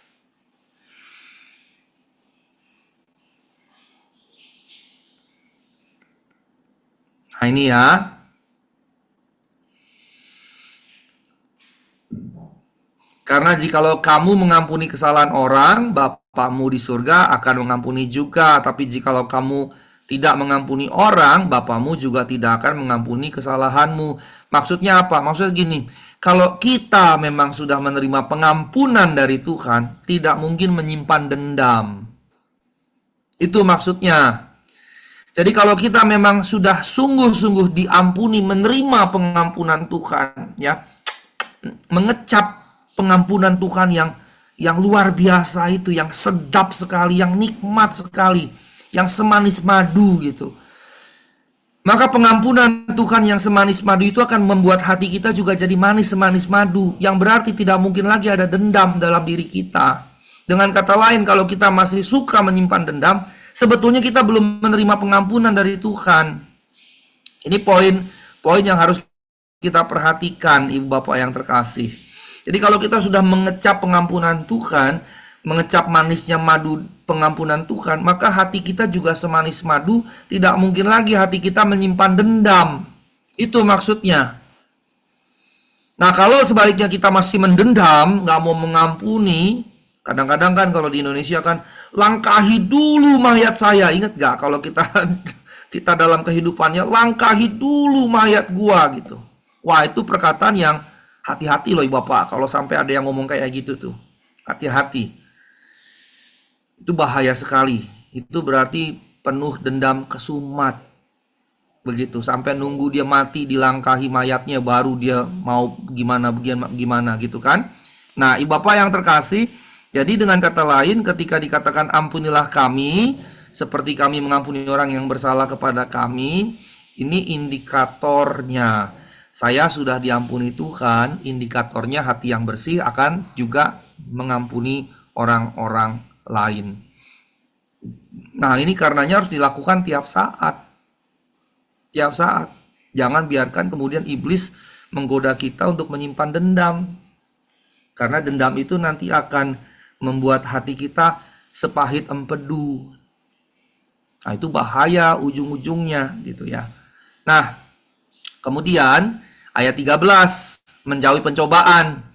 Nah, ini ya. Karena jikalau kamu mengampuni kesalahan orang, Bapamu di surga akan mengampuni juga. Tapi jikalau kamu tidak mengampuni orang, Bapamu juga tidak akan mengampuni kesalahanmu. Maksudnya apa? Maksudnya gini, kalau kita memang sudah menerima pengampunan dari Tuhan, tidak mungkin menyimpan dendam. Itu maksudnya. Jadi kalau kita memang sudah sungguh-sungguh diampuni, menerima pengampunan Tuhan, ya, mengecap pengampunan Tuhan yang luar biasa itu, yang sedap sekali, yang nikmat sekali, yang semanis madu gitu. Maka pengampunan Tuhan yang semanis madu itu akan membuat hati kita juga jadi manis semanis madu, yang berarti tidak mungkin lagi ada dendam dalam diri kita. Dengan kata lain, kalau kita masih suka menyimpan dendam, sebetulnya kita belum menerima pengampunan dari Tuhan. Ini poin yang harus kita perhatikan, ibu bapak yang terkasih. Jadi kalau kita sudah mengecap pengampunan Tuhan, mengecap manisnya madu pengampunan Tuhan, maka hati kita juga semanis madu. Tidak mungkin lagi hati kita menyimpan dendam. Itu maksudnya. Nah, kalau sebaliknya kita masih mendendam, nggak mau mengampuni, kadang-kadang kan kalau di Indonesia kan, langkahi dulu mayat saya. Ingat nggak kalau kita dalam kehidupannya, langkahi dulu mayat gua gitu. Wah, itu perkataan yang hati-hati loh ibu bapak. Kalau sampai ada yang ngomong kayak gitu tuh, hati-hati. Itu bahaya sekali. Itu berarti penuh dendam kesumat. begitu, sampai nunggu dia mati dilangkahi mayatnya baru dia mau gimana gimana gitu kan. Nah, ibu bapak yang terkasih, jadi dengan kata lain ketika dikatakan ampunilah kami seperti kami mengampuni orang yang bersalah kepada kami, ini indikatornya saya sudah diampuni Tuhan, indikatornya hati yang bersih akan juga mengampuni orang-orang lain. Nah, ini karenanya harus dilakukan tiap saat. Tiap saat. Jangan biarkan kemudian iblis menggoda kita untuk menyimpan dendam. Karena dendam itu nanti akan membuat hati kita sepahit empedu. Nah, itu bahaya ujung-ujungnya gitu ya. Nah, kemudian ayat 13, menjauhi pencobaan.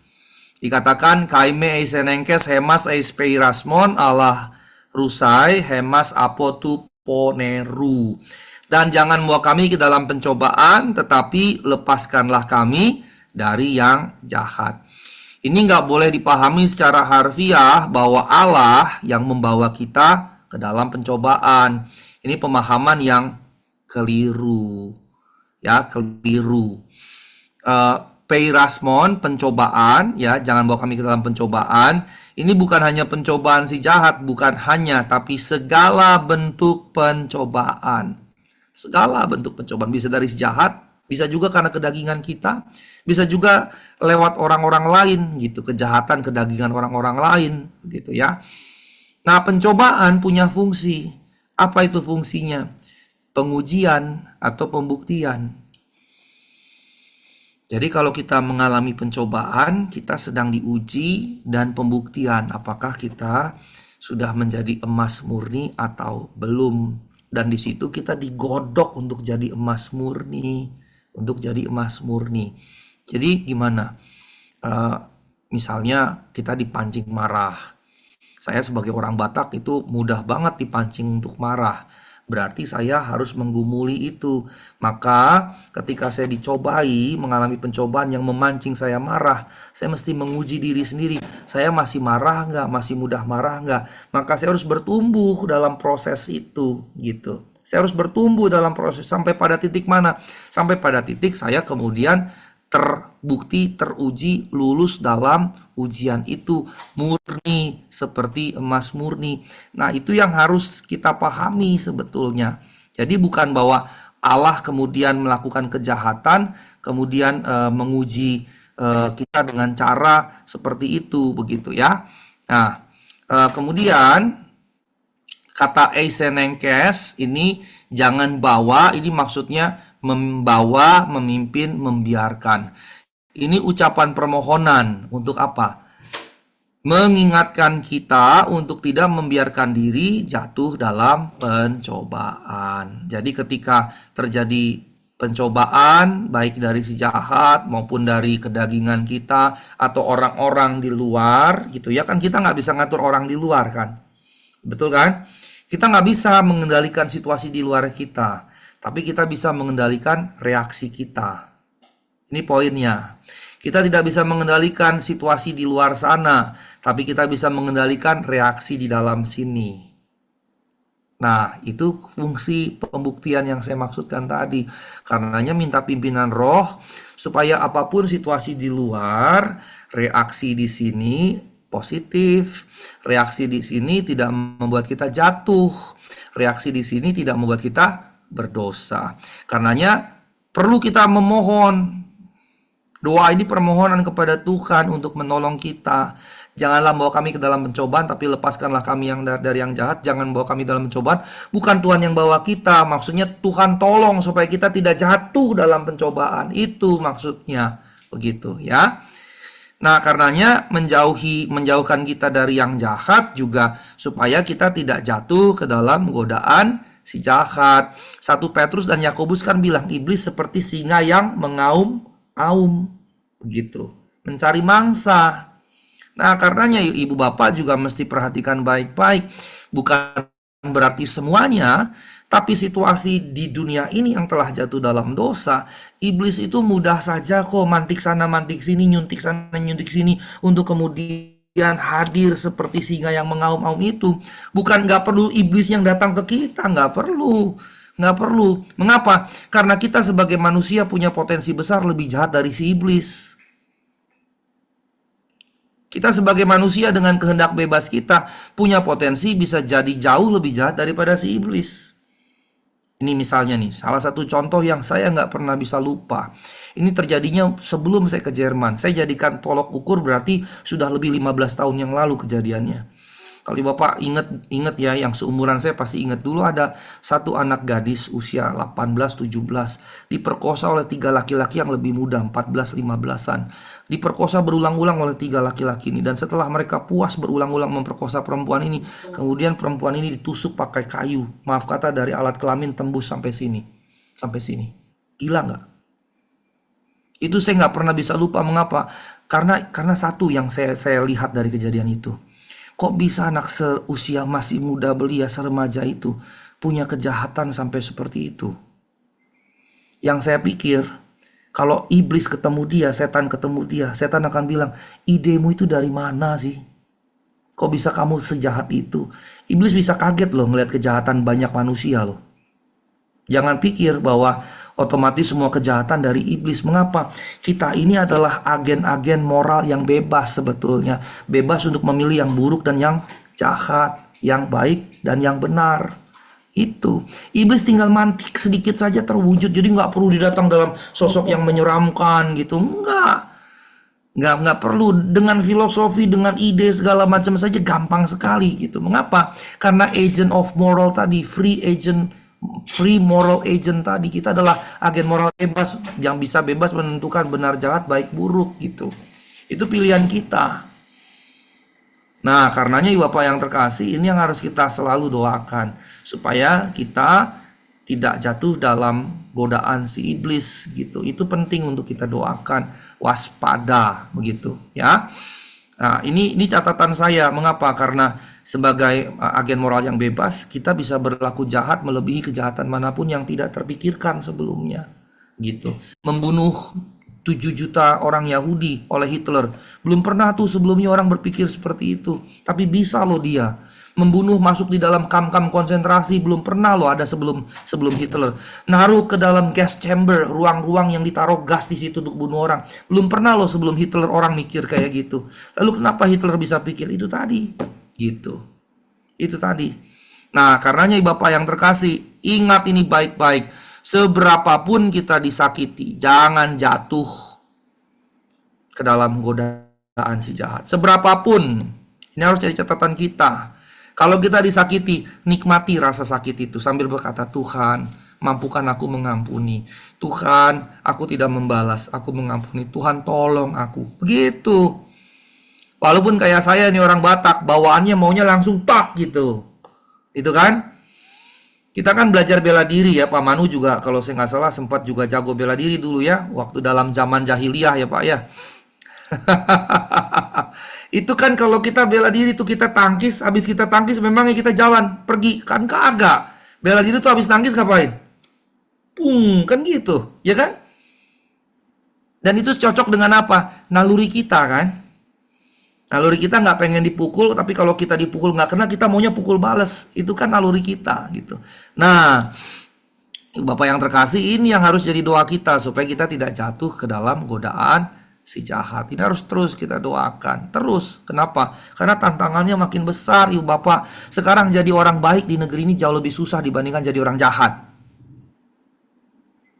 Dikatakan kaime eisenenkes hemas eispeirasmon Allah rusai hemas apotu poneru. Dan jangan membawa kami ke dalam pencobaan, tetapi lepaskanlah kami dari yang jahat. Ini nggak boleh dipahami secara harfiah bahwa Allah yang membawa kita ke dalam pencobaan. Ini pemahaman yang keliru. Ya, keliru. Peirasmon, pencobaan, ya, jangan bawa kami ke dalam pencobaan. Ini bukan hanya pencobaan si jahat, bukan hanya, tapi segala bentuk pencobaan. Segala bentuk pencobaan, bisa dari si jahat, bisa juga karena kedagingan kita, bisa juga lewat orang-orang lain gitu, kejahatan kedagingan orang-orang lain gitu ya. Nah, pencobaan punya fungsi. Apa itu fungsinya? Pengujian atau pembuktian. Jadi kalau kita mengalami pencobaan, kita sedang diuji dan pembuktian apakah kita sudah menjadi emas murni atau belum. Dan di situ kita digodok untuk jadi emas murni, untuk jadi emas murni. Jadi gimana? Misalnya kita dipancing marah. Saya sebagai orang Batak itu mudah banget dipancing untuk marah. Berarti saya harus menggumuli itu. Maka ketika saya dicobai, mengalami pencobaan yang memancing saya marah, saya mesti menguji diri sendiri. Saya masih marah nggak? Masih mudah marah nggak? Maka saya harus bertumbuh dalam proses itu, gitu. Saya harus bertumbuh dalam proses sampai pada titik mana? Sampai pada titik saya kemudian terbukti, teruji, lulus dalam ujian itu, murni seperti emas murni. Nah, itu yang harus kita pahami sebetulnya. Jadi bukan bahwa Allah kemudian melakukan kejahatan, kemudian menguji kita dengan cara seperti itu, begitu ya. Nah, kemudian kata eisenenkes ini jangan bawa, ini maksudnya membawa, memimpin, membiarkan. Ini ucapan permohonan untuk apa? Mengingatkan kita untuk tidak membiarkan diri jatuh dalam pencobaan. Jadi ketika terjadi pencobaan, baik dari si jahat maupun dari kedagingan kita atau orang-orang di luar, gitu ya, kan kita nggak bisa ngatur orang di luar kan, betul kan? Kita nggak bisa mengendalikan situasi di luar kita, tapi kita bisa mengendalikan reaksi kita. Ini poinnya. Kita tidak bisa mengendalikan situasi di luar sana, tapi kita bisa mengendalikan reaksi di dalam sini. Nah, itu fungsi pembuktian yang saya maksudkan tadi. Karenanya minta pimpinan roh, supaya apapun situasi di luar, reaksi di sini positif. Reaksi di sini tidak membuat kita jatuh. Reaksi di sini tidak membuat kita berdosa. Karenanya perlu kita memohon. Doa ini permohonan kepada Tuhan untuk menolong kita. Janganlah bawa kami ke dalam pencobaan, tapi lepaskanlah kami yang dari yang jahat. Jangan bawa kami dalam pencobaan. Bukan Tuhan yang bawa kita. Maksudnya Tuhan tolong supaya kita tidak jatuh dalam pencobaan. Itu maksudnya. Begitu ya. Nah, karenanya menjauhkan kita dari yang jahat juga supaya kita tidak jatuh ke dalam godaan si jahat. 1 Petrus dan Yakobus kan bilang iblis seperti singa yang mengaum-aum, begitu, mencari mangsa. Nah, karenanya ibu bapak juga mesti perhatikan baik-baik. Bukan berarti semuanya, tapi situasi di dunia ini yang telah jatuh dalam dosa, iblis itu mudah saja kok mantik sana mantik sini, nyuntik sana nyuntik sini untuk kemudian hadir seperti singa yang mengaum-aum itu. Bukan nggak perlu iblis yang datang ke kita, nggak perlu. Nggak perlu. Mengapa? Karena kita sebagai manusia punya potensi besar lebih jahat dari si iblis. Kita sebagai manusia dengan kehendak bebas kita punya potensi bisa jadi jauh lebih jahat daripada si iblis. Ini misalnya nih, salah satu contoh yang saya nggak pernah bisa lupa. Ini terjadinya sebelum saya ke Jerman. Saya jadikan tolok ukur berarti sudah lebih 15 tahun yang lalu kejadiannya. Kalau Bapak ingat ya, yang seumuran saya pasti ingat, dulu ada satu anak gadis usia 18-17 diperkosa oleh 3 laki-laki yang lebih muda, 14-15an. Diperkosa berulang-ulang oleh 3 laki-laki ini, dan setelah mereka puas berulang-ulang memperkosa perempuan ini, kemudian perempuan ini ditusuk pakai kayu. Maaf kata, dari alat kelamin tembus sampai sini. Sampai sini. Gila nggak? Itu saya nggak pernah bisa lupa. Mengapa? Karena satu yang saya lihat dari kejadian itu. Kok bisa anak seusia masih muda belia, seremaja itu punya kejahatan sampai seperti itu? Yang saya pikir, kalau iblis ketemu dia, setan ketemu dia, setan akan bilang, idemu itu dari mana sih? Kok bisa kamu sejahat itu? Iblis bisa kaget loh ngelihat kejahatan banyak manusia loh. Jangan pikir bahwa otomatis semua kejahatan dari iblis. Mengapa? Kita ini adalah agen-agen moral yang bebas sebetulnya. Bebas untuk memilih yang buruk dan yang jahat, yang baik dan yang benar. Itu. Iblis tinggal mantik sedikit saja terwujud. Jadi nggak perlu didatang dalam sosok yang menyeramkan gitu. Nggak perlu dengan filosofi, dengan ide segala macam saja gampang sekali gitu. Mengapa? Karena agent of moral tadi, free moral agent tadi, kita adalah agen moral bebas yang bisa bebas menentukan benar jahat, baik buruk gitu. Itu pilihan kita. Nah, karenanya Bapak yang terkasih, ini yang harus kita selalu doakan supaya kita tidak jatuh dalam godaan si iblis gitu. Itu penting untuk kita doakan, waspada begitu ya. Nah, ini catatan saya. Mengapa? Karena sebagai agen moral yang bebas, kita bisa berlaku jahat melebihi kejahatan manapun yang tidak terpikirkan sebelumnya. Gitu. Membunuh 7 juta orang Yahudi oleh Hitler. Belum pernah tuh sebelumnya orang berpikir seperti itu. Tapi bisa loh dia. Membunuh, masuk di dalam kamp-kamp konsentrasi, belum pernah loh ada sebelum Hitler. Naruh ke dalam gas chamber, ruang-ruang yang ditaruh gas di situ untuk bunuh orang. Belum pernah loh sebelum Hitler orang mikir kayak gitu. Lalu kenapa Hitler bisa pikir itu tadi? Gitu. Itu tadi. Nah, karenanya Bapak yang terkasih, ingat ini baik-baik. Seberapapun kita disakiti, jangan jatuh ke dalam godaan si jahat. Seberapapun. Ini harus jadi catatan kita. Kalau kita disakiti, nikmati rasa sakit itu sambil berkata, Tuhan, mampukan aku mengampuni. Tuhan, aku tidak membalas, aku mengampuni. Tuhan, tolong aku. Begitu. Walaupun kayak saya nih orang Batak, bawaannya maunya langsung tak gitu. Itu kan? Kita kan belajar bela diri ya, Pak Manu juga kalau saya nggak salah sempat juga jago bela diri dulu ya, waktu dalam zaman jahiliyah ya Pak ya. Itu kan kalau kita bela diri tuh kita tangkis, habis kita tangkis memangnya kita jalan, pergi, kan kagak. Bela diri tuh habis tangkis ngapain? Kan gitu, ya kan? Dan itu cocok dengan apa? Naluri kita kan? Naluri kita nggak pengen dipukul, tapi kalau kita dipukul nggak kena, kita maunya pukul balas. Itu kan naluri kita gitu. Nah, Bapak yang terkasih, ini yang harus jadi doa kita supaya kita tidak jatuh ke dalam godaan si jahat. Ini harus terus kita doakan. Terus. Kenapa? Karena tantangannya makin besar, Ibu Bapak. Sekarang jadi orang baik di negeri ini jauh lebih susah dibandingkan jadi orang jahat.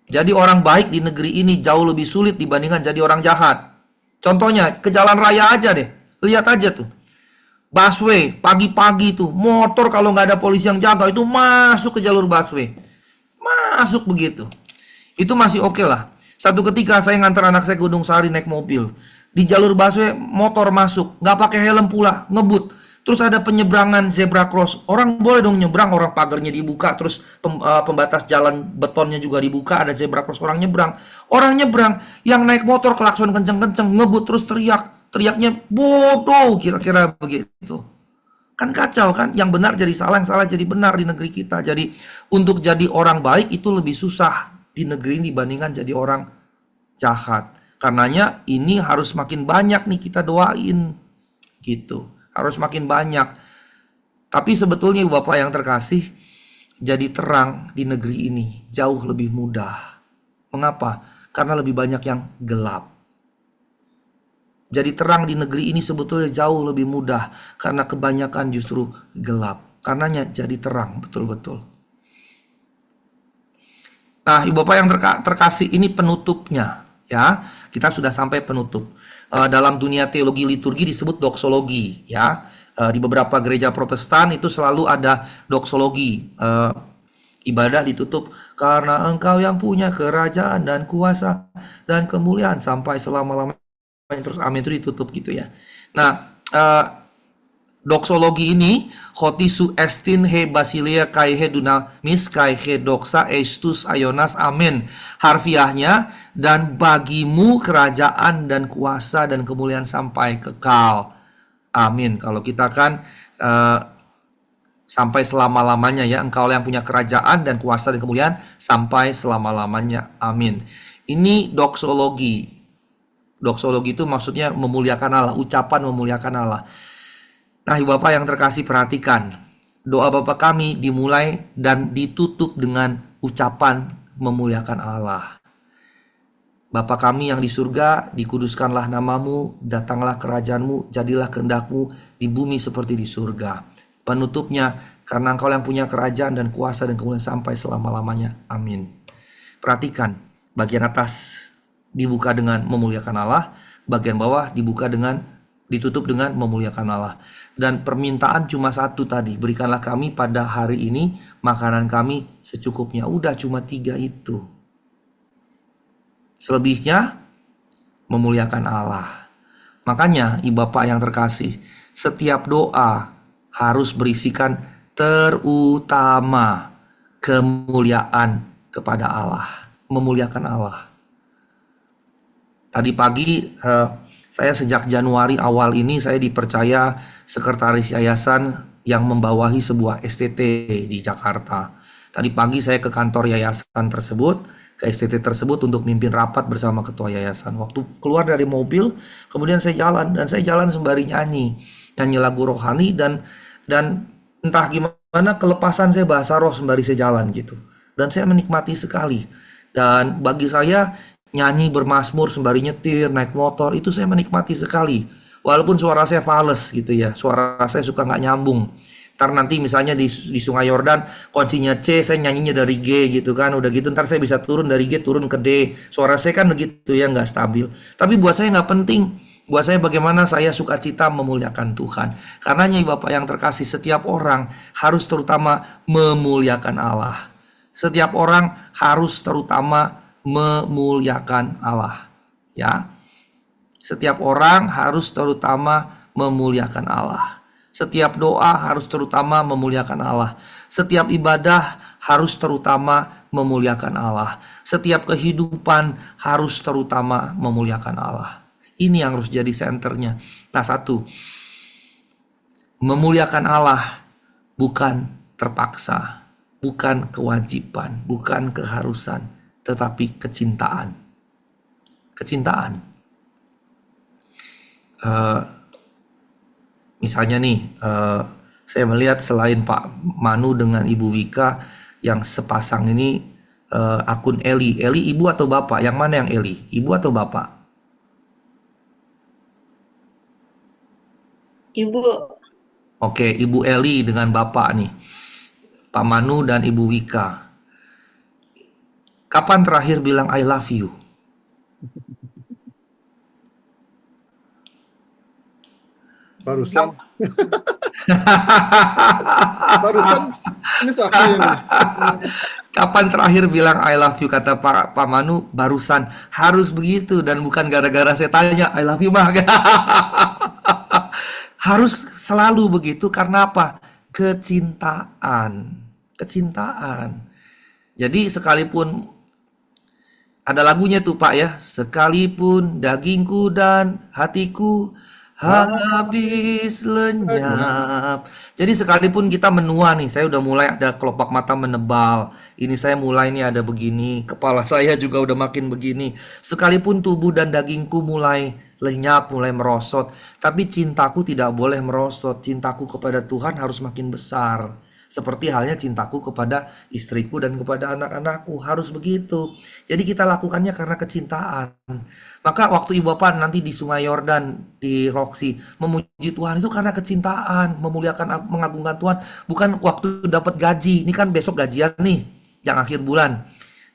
Jadi orang baik di negeri ini jauh lebih sulit dibandingkan jadi orang jahat. Contohnya, ke jalan raya aja deh. Lihat aja tuh. Busway, pagi-pagi tuh. Motor kalau nggak ada polisi yang jaga, itu masuk ke jalur busway. Masuk begitu. Itu masih oke lah. Satu ketika saya ngantar anak saya ke Gunung Sari naik mobil. Di jalur busway motor masuk. Nggak pakai helm pula. Ngebut. Terus ada penyeberangan zebra cross. Orang boleh dong nyebrang. Orang pagarnya dibuka. Terus pembatas jalan betonnya juga dibuka. Ada zebra cross. Orang nyebrang. Orang nyebrang. Yang naik motor klakson kenceng-kenceng. Ngebut terus teriak. Teriaknya bodoh. Kira-kira begitu. Kan kacau kan. Yang benar jadi salah. Yang salah jadi benar di negeri kita. Jadi untuk jadi orang baik itu lebih susah di negeri ini dibandingkan jadi orang jahat. Karenanya ini harus makin banyak nih kita doain gitu. Harus makin banyak. Tapi sebetulnya Bapak yang terkasih, jadi terang di negeri ini jauh lebih mudah. Mengapa? Karena lebih banyak yang gelap. Jadi terang di negeri ini sebetulnya jauh lebih mudah karena kebanyakan justru gelap. Karenanya jadi terang betul-betul. Nah, Ibu Bapak yang terkasih, ini penutupnya ya. Kita sudah sampai penutup. Dalam dunia teologi liturgi disebut doksologi ya. Di beberapa gereja Protestan itu selalu ada doksologi. Ibadah ditutup karena Engkau yang punya kerajaan dan kuasa dan kemuliaan sampai selama-lamanya, terus amin itu ditutup gitu ya. Nah, doksologi ini khotisu estin he basilia kai he dunamis kai he doksa estus ayonas amen. Harfiahnya, dan bagimu kerajaan dan kuasa dan kemuliaan sampai kekal. Amin. Kalau kita kan sampai selama-lamanya ya. Engkau yang punya kerajaan dan kuasa dan kemuliaan sampai selama-lamanya. Amin. Ini doksologi. Doksologi itu maksudnya memuliakan Allah, ucapan memuliakan Allah. Nah, Ibu Bapak yang terkasih, perhatikan. Doa Bapa kami dimulai dan ditutup dengan ucapan memuliakan Allah. Bapa kami yang di surga, dikuduskanlah namamu, datanglah kerajaanmu, jadilah kehendakmu di bumi seperti di surga. Penutupnya, karena Engkau yang punya kerajaan dan kuasa dan kemuliaan sampai selama-lamanya. Amin. Perhatikan, bagian atas dibuka dengan memuliakan Allah, bagian bawah ditutup dengan memuliakan Allah. Dan permintaan cuma satu tadi, berikanlah kami pada hari ini makanan kami secukupnya. Udah cuma 3 itu. Selebihnya memuliakan Allah. Makanya Ibu Bapak yang terkasih, setiap doa harus berisikan terutama kemuliaan kepada Allah, memuliakan Allah. Tadi pagi saya sejak Januari awal ini saya dipercaya sekretaris yayasan yang membawahi sebuah STT di Jakarta. Tadi pagi saya ke kantor yayasan tersebut, ke STT tersebut untuk mimpin rapat bersama ketua yayasan. Waktu keluar dari mobil, kemudian saya jalan sembari nyanyi lagu rohani dan entah gimana kelepasan saya bahasa roh sembari saya jalan gitu. Dan saya menikmati sekali. Dan bagi saya nyanyi bermazmur sembari nyetir, naik motor, itu saya menikmati sekali. Walaupun suara saya fales gitu ya, suara saya suka nggak nyambung. Ntar nanti misalnya di Sungai Yordan, kuncinya C, saya nyanyinya dari G gitu kan. Udah gitu ntar saya bisa turun dari G, turun ke D. Suara saya kan begitu ya, nggak stabil. Tapi buat saya nggak penting. Buat saya bagaimana saya sukacita memuliakan Tuhan. Karenanya Bapak yang terkasih, setiap orang harus terutama memuliakan Allah. Setiap orang harus terutama memuliakan Allah, ya. Setiap orang harus terutama memuliakan Allah. Setiap doa harus terutama memuliakan Allah. Setiap ibadah harus terutama memuliakan Allah. Setiap kehidupan harus terutama memuliakan Allah. Ini yang harus jadi senternya. Nah, satu, memuliakan Allah bukan terpaksa, bukan kewajiban, bukan keharusan, tetapi kecintaan. Kecintaan. Misalnya nih, saya melihat selain Pak Manu dengan Ibu Wika yang sepasang ini, akun Eli. Eli ibu atau bapak? Yang mana yang Eli? Ibu atau bapak? Ibu. Oke, Ibu Eli dengan bapak nih, Pak Manu dan Ibu Wika. Kapan terakhir bilang I love you? Barusan. Barusan ini ini. Kapan terakhir bilang I love you, kata Pak Manu? Barusan. Harus begitu, dan bukan gara-gara saya tanya I love you mah. Harus selalu begitu, karena apa? Kecintaan. Kecintaan. Jadi sekalipun ada lagunya tuh Pak ya, sekalipun dagingku dan hatiku habis lenyap. Jadi sekalipun kita menua nih, saya udah mulai ada kelopak mata menebal. Ini saya mulai nih ada begini, kepala saya juga udah makin begini. Sekalipun tubuh dan dagingku mulai lenyap, mulai merosot, tapi cintaku tidak boleh merosot. Cintaku kepada Tuhan harus makin besar. Seperti halnya cintaku kepada istriku dan kepada anak-anakku. Harus begitu. Jadi kita lakukannya karena kecintaan. Maka waktu ibu bapak nanti di Sungai Yordan, di Roxy, memuji Tuhan itu karena kecintaan. Memuliakan, mengagungkan Tuhan. Bukan waktu dapat gaji. Ini kan besok gajian nih, yang akhir bulan.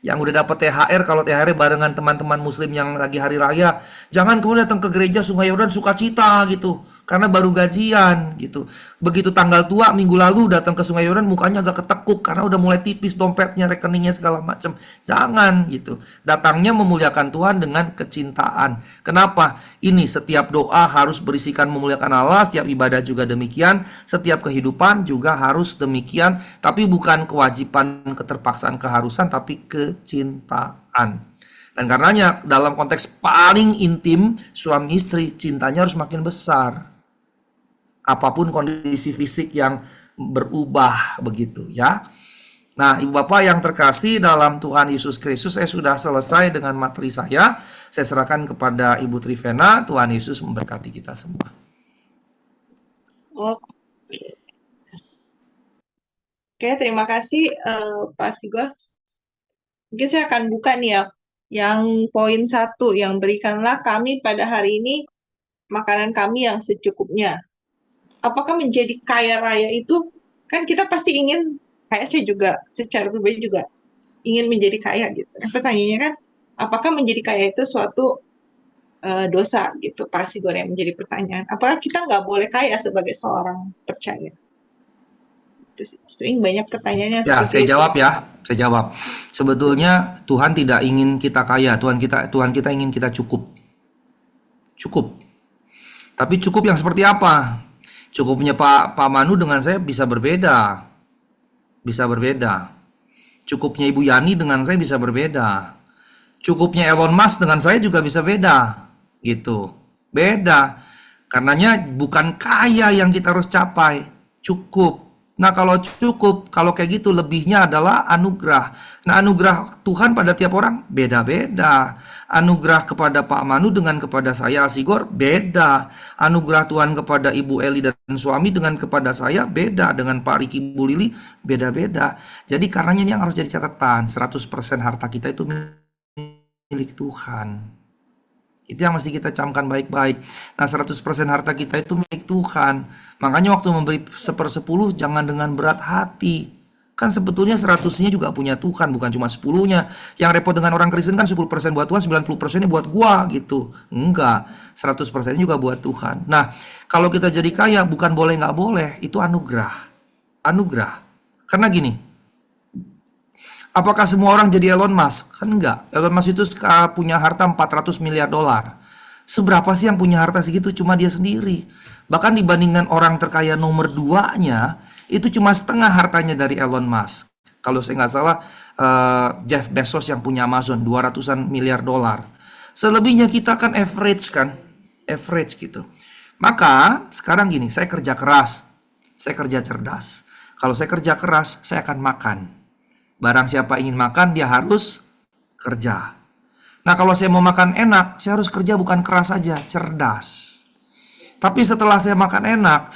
Yang udah dapat THR, kalau THR barengan teman-teman muslim yang lagi hari raya, jangan kemudian datang ke gereja Sungai Yordan sukacita gitu, karena baru gajian gitu. Begitu tanggal tua minggu lalu datang ke Sungai Yordan, mukanya agak ketekuk karena udah mulai tipis dompetnya, rekeningnya segala macam. Jangan gitu. Datangnya memuliakan Tuhan dengan kecintaan. Kenapa? Ini setiap doa harus berisikan memuliakan Allah, setiap ibadah juga demikian, setiap kehidupan juga harus demikian, tapi bukan kewajiban, keterpaksaan, keharusan, tapi kecintaan. Dan karenanya dalam konteks paling intim suami istri, cintanya harus makin besar. Apapun kondisi fisik yang berubah begitu ya. Nah, ibu bapak yang terkasih dalam Tuhan Yesus Kristus, saya sudah selesai dengan materi saya. Saya serahkan kepada Ibu Trivena. Tuhan Yesus memberkati kita semua. Oke, terima kasih Pak Sigor. Mungkin saya akan buka nih ya, yang poin 1, yang berikanlah kami pada hari ini makanan kami yang secukupnya. Apakah menjadi kaya raya itu, kan kita pasti ingin, kayak saya juga secara pribadi juga ingin menjadi kaya gitu. Pertanyaannya kan, apakah menjadi kaya itu suatu dosa gitu, Pak Sigor, yang menjadi pertanyaan. Apakah kita nggak boleh kaya sebagai seorang percaya? Sering banyak pertanyaannya Ya, seperti saya itu. jawab ya. Saya jawab. Sebetulnya Tuhan tidak ingin kita kaya, Tuhan kita ingin kita cukup. Cukup. Tapi cukup yang seperti apa? Cukupnya Pak Manu dengan saya bisa berbeda. Bisa berbeda. Cukupnya Ibu Yani dengan saya bisa berbeda. Cukupnya Elon Musk dengan saya juga bisa beda. Gitu. Beda. Karenanya bukan kaya yang kita harus capai, cukup. Nah, kalau cukup, kalau kayak gitu lebihnya adalah anugerah. Nah, anugerah Tuhan pada tiap orang beda-beda. Anugerah kepada Pak Manu dengan kepada saya Sigor beda. Anugerah Tuhan kepada Ibu Eli dan suami dengan kepada saya beda. Dengan Pak Riki Bu Lili beda-beda. Jadi karenanya ini yang harus jadi catatan. 100% harta kita itu milik Tuhan. Itu yang mesti kita camkan baik-baik. Nah, 100% harta kita itu milik Tuhan. Makanya waktu memberi 1/10 jangan dengan berat hati. Kan sebetulnya 100-nya juga punya Tuhan, bukan cuma 10-nya. Yang repot dengan orang Kristen kan 10% buat Tuhan, 90%-nya buat gua gitu. Enggak, 100% juga buat Tuhan. Nah, kalau kita jadi kaya bukan boleh nggak boleh, itu anugerah. Anugerah. Karena gini, apakah semua orang jadi Elon Musk? Kan enggak. Elon Musk itu punya harta 400 miliar dolar. Seberapa sih yang punya harta segitu? Cuma dia sendiri. Bahkan dibandingkan orang terkaya nomor 2-nya, itu cuma setengah hartanya dari Elon Musk. Kalau saya nggak salah, Jeff Bezos yang punya Amazon, 200-an miliar dolar. Selebihnya kita kan average kan. Average gitu. Maka sekarang gini, saya kerja keras. Saya kerja cerdas. Kalau saya kerja keras, saya akan makan. Barang siapa ingin makan, dia harus kerja. Nah, kalau saya mau makan enak, saya harus kerja bukan keras saja, cerdas. Tapi setelah saya makan enak,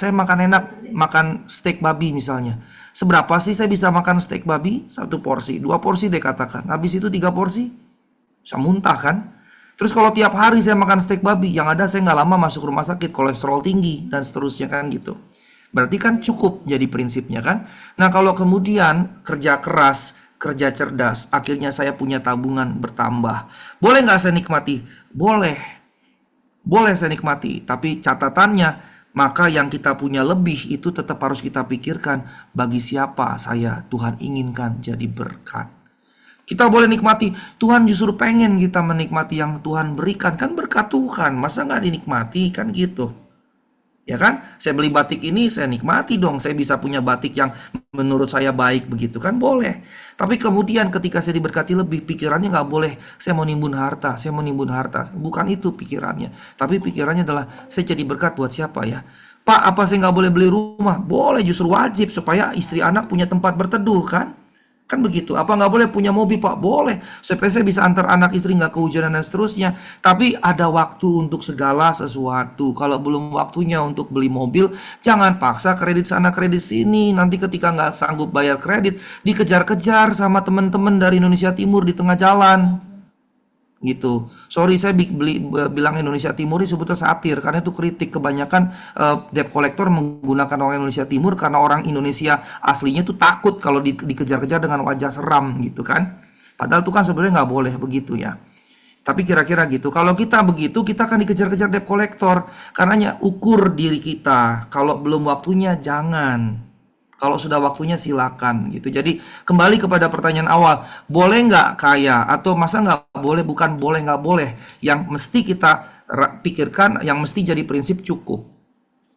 makan steak babi misalnya. Seberapa sih saya bisa makan steak babi? 1 porsi, 2 porsi deh katakan. Habis itu 3 porsi, bisa muntah kan? Terus kalau tiap hari saya makan steak babi, yang ada saya nggak lama masuk rumah sakit, kolesterol tinggi, dan seterusnya kan gitu. Berarti kan cukup jadi prinsipnya kan. Nah, kalau kemudian kerja keras, kerja cerdas, akhirnya saya punya tabungan bertambah. Boleh nggak saya nikmati? Boleh. Boleh saya nikmati. Tapi catatannya, maka yang kita punya lebih itu tetap harus kita pikirkan. Bagi siapa saya Tuhan inginkan jadi berkat. Kita boleh nikmati. Tuhan justru pengen kita menikmati yang Tuhan berikan. Kan berkat Tuhan. Masa nggak dinikmati? Kan gitu. Ya kan? Saya beli batik ini, saya nikmati dong. Saya bisa punya batik yang menurut saya baik begitu kan? Boleh. Tapi kemudian ketika saya diberkati lebih, pikirannya nggak boleh. Saya mau nimbun harta, saya mau nimbun harta. Bukan itu pikirannya. Tapi pikirannya adalah, saya jadi berkat buat siapa ya? Pak, apa saya nggak boleh beli rumah? Boleh, justru wajib supaya istri anak punya tempat berteduh kan? Kan begitu. Apa nggak boleh punya mobil, Pak? Boleh. Supaya saya bisa antar anak istri nggak kehujanan dan seterusnya. Tapi ada waktu untuk segala sesuatu. Kalau belum waktunya untuk beli mobil, jangan paksa kredit sana kredit sini. Nanti ketika nggak sanggup bayar kredit, dikejar-kejar sama teman-teman dari Indonesia Timur di tengah jalan. Gitu. Sorry saya bilang Indonesia Timur ini sebetulnya satir karena itu kritik kebanyakan debt collector menggunakan orang Indonesia Timur karena orang Indonesia aslinya tuh takut kalau dikejar-kejar dengan wajah seram gitu kan. Padahal itu kan sebenarnya nggak boleh begitu ya. Tapi kira-kira gitu. Kalau kita begitu, kita akan dikejar-kejar debt collector. Karenanya ukur diri kita. Kalau belum waktunya, jangan. Kalau sudah waktunya silakan gitu. Jadi kembali kepada pertanyaan awal, boleh nggak kaya atau masa nggak boleh? Bukan boleh nggak boleh. Yang mesti kita pikirkan, yang mesti jadi prinsip cukup.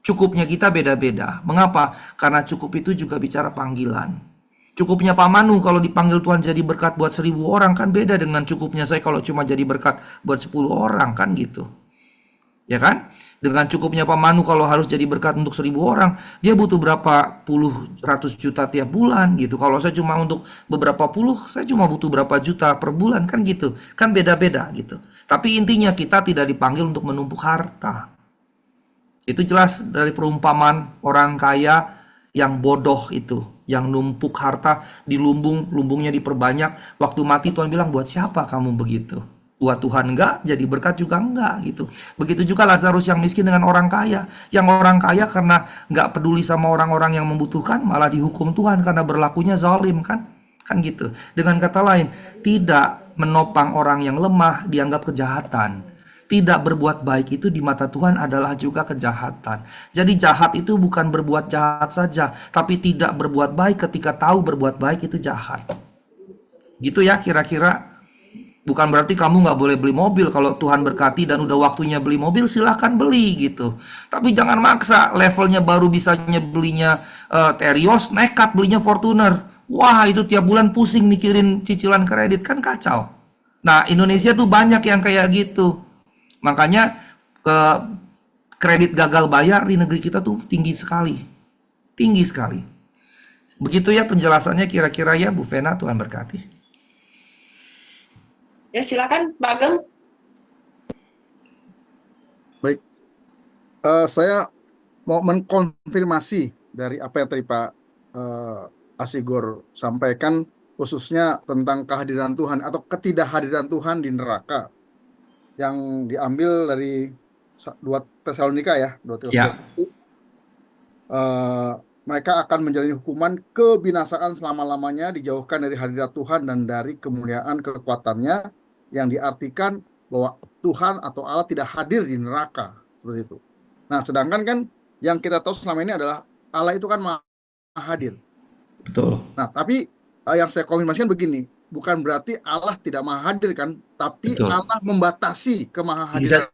Cukupnya kita beda-beda. Mengapa? Karena cukup itu juga bicara panggilan. Cukupnya Pak Manu kalau dipanggil Tuhan jadi berkat buat 1.000 orang kan beda dengan cukupnya saya kalau cuma jadi berkat buat 10 orang kan gitu. Ya kan? Dengan cukupnya Pak Manu kalau harus jadi berkat untuk 1.000 orang, dia butuh berapa puluh ratus juta tiap bulan gitu. Kalau saya cuma untuk beberapa puluh, saya cuma butuh berapa juta per bulan kan gitu. Kan beda-beda gitu. Tapi intinya kita tidak dipanggil untuk menumpuk harta. Itu jelas dari perumpamaan orang kaya yang bodoh itu, yang numpuk harta di lumbung, lumbungnya diperbanyak. Waktu mati Tuhan bilang, buat siapa kamu begitu? Buat Tuhan enggak, jadi berkat juga enggak gitu. Begitu juga Lazarus yang miskin dengan orang kaya. Yang orang kaya karena enggak peduli sama orang-orang yang membutuhkan, malah dihukum Tuhan karena berlakunya zalim kan? Kan gitu. Dengan kata lain, tidak menopang orang yang lemah dianggap kejahatan. Tidak berbuat baik itu di mata Tuhan adalah juga kejahatan. Jadi jahat itu bukan berbuat jahat saja, tapi tidak berbuat baik ketika tahu berbuat baik itu jahat. Gitu ya kira-kira. Bukan berarti kamu nggak boleh beli mobil. Kalau Tuhan berkati dan udah waktunya beli mobil, silahkan beli gitu. Tapi jangan maksa. Levelnya baru bisanya belinya Terios, nekat belinya Fortuner. Wah itu tiap bulan pusing mikirin cicilan kredit, kan kacau. Nah Indonesia tuh banyak yang kayak gitu. Makanya kredit gagal bayar di negeri kita tuh tinggi sekali. Tinggi sekali. Begitu ya penjelasannya kira-kira ya Bu Vena, Tuhan berkati. Ya silakan Pak Ageng. Baik, saya mau mengkonfirmasi dari apa yang tadi Pak Asigor sampaikan, khususnya tentang kehadiran Tuhan atau ketidakhadiran Tuhan di neraka yang diambil dari 2 Tesalonika ya, 2 Tesalonika. Mereka akan menjalani hukuman kebinasaan selama-lamanya, dijauhkan dari hadirat Tuhan dan dari kemuliaan kekuatannya, yang diartikan bahwa Tuhan atau Allah tidak hadir di neraka, seperti itu. Nah, sedangkan kan yang kita tahu selama ini adalah Allah itu kan maha hadir. Betul. Nah, tapi yang saya konfirmasikan begini, bukan berarti Allah tidak maha hadir kan, tapi Betul. Allah membatasi kemahahadiran.